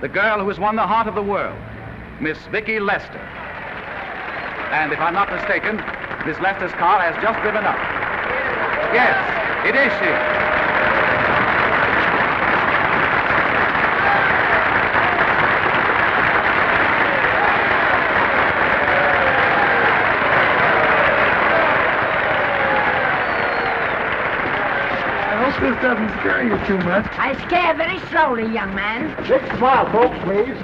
The girl who has won the heart of the world. Miss Vicki Lester. And if I'm not mistaken, Miss Lester's car has just driven up. Yes, it is she. This doesn't scare you too much. I scare very slowly, young man. Big smile, folks, please.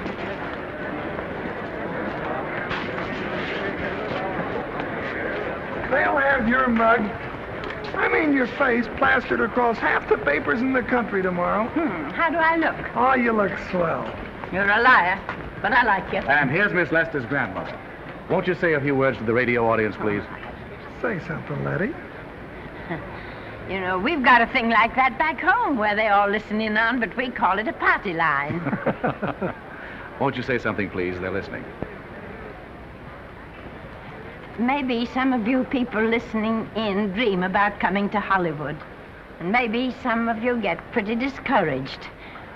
They'll have your mug, I mean your face, plastered across half the papers in the country tomorrow. How do I look? Oh, you look swell. You're a liar, but I like you. And here's Miss Lester's grandmother. Won't you say a few words to the radio audience, please? Say something, Letty. You know, we've got a thing like that back home where they all listen in on, but we call it a party line. Won't you say something, please? They're listening. Maybe some of you people listening in dream about coming to Hollywood. And maybe some of you get pretty discouraged.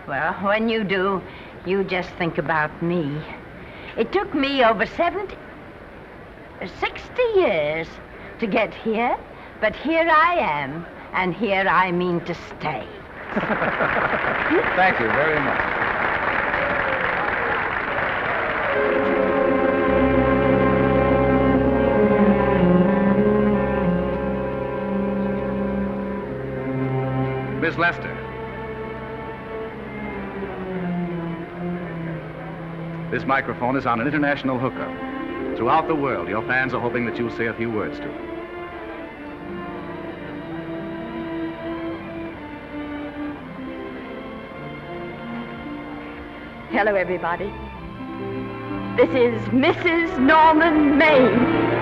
Well, when you do, you just think about me. It took me over 60 years to get here, but here I am. And here I mean to stay. Thank you very much. Miss Lester. This microphone is on an international hookup. Throughout the world, your fans are hoping that you'll say a few words to them. Hello, everybody. This is Mrs. Norman Maine.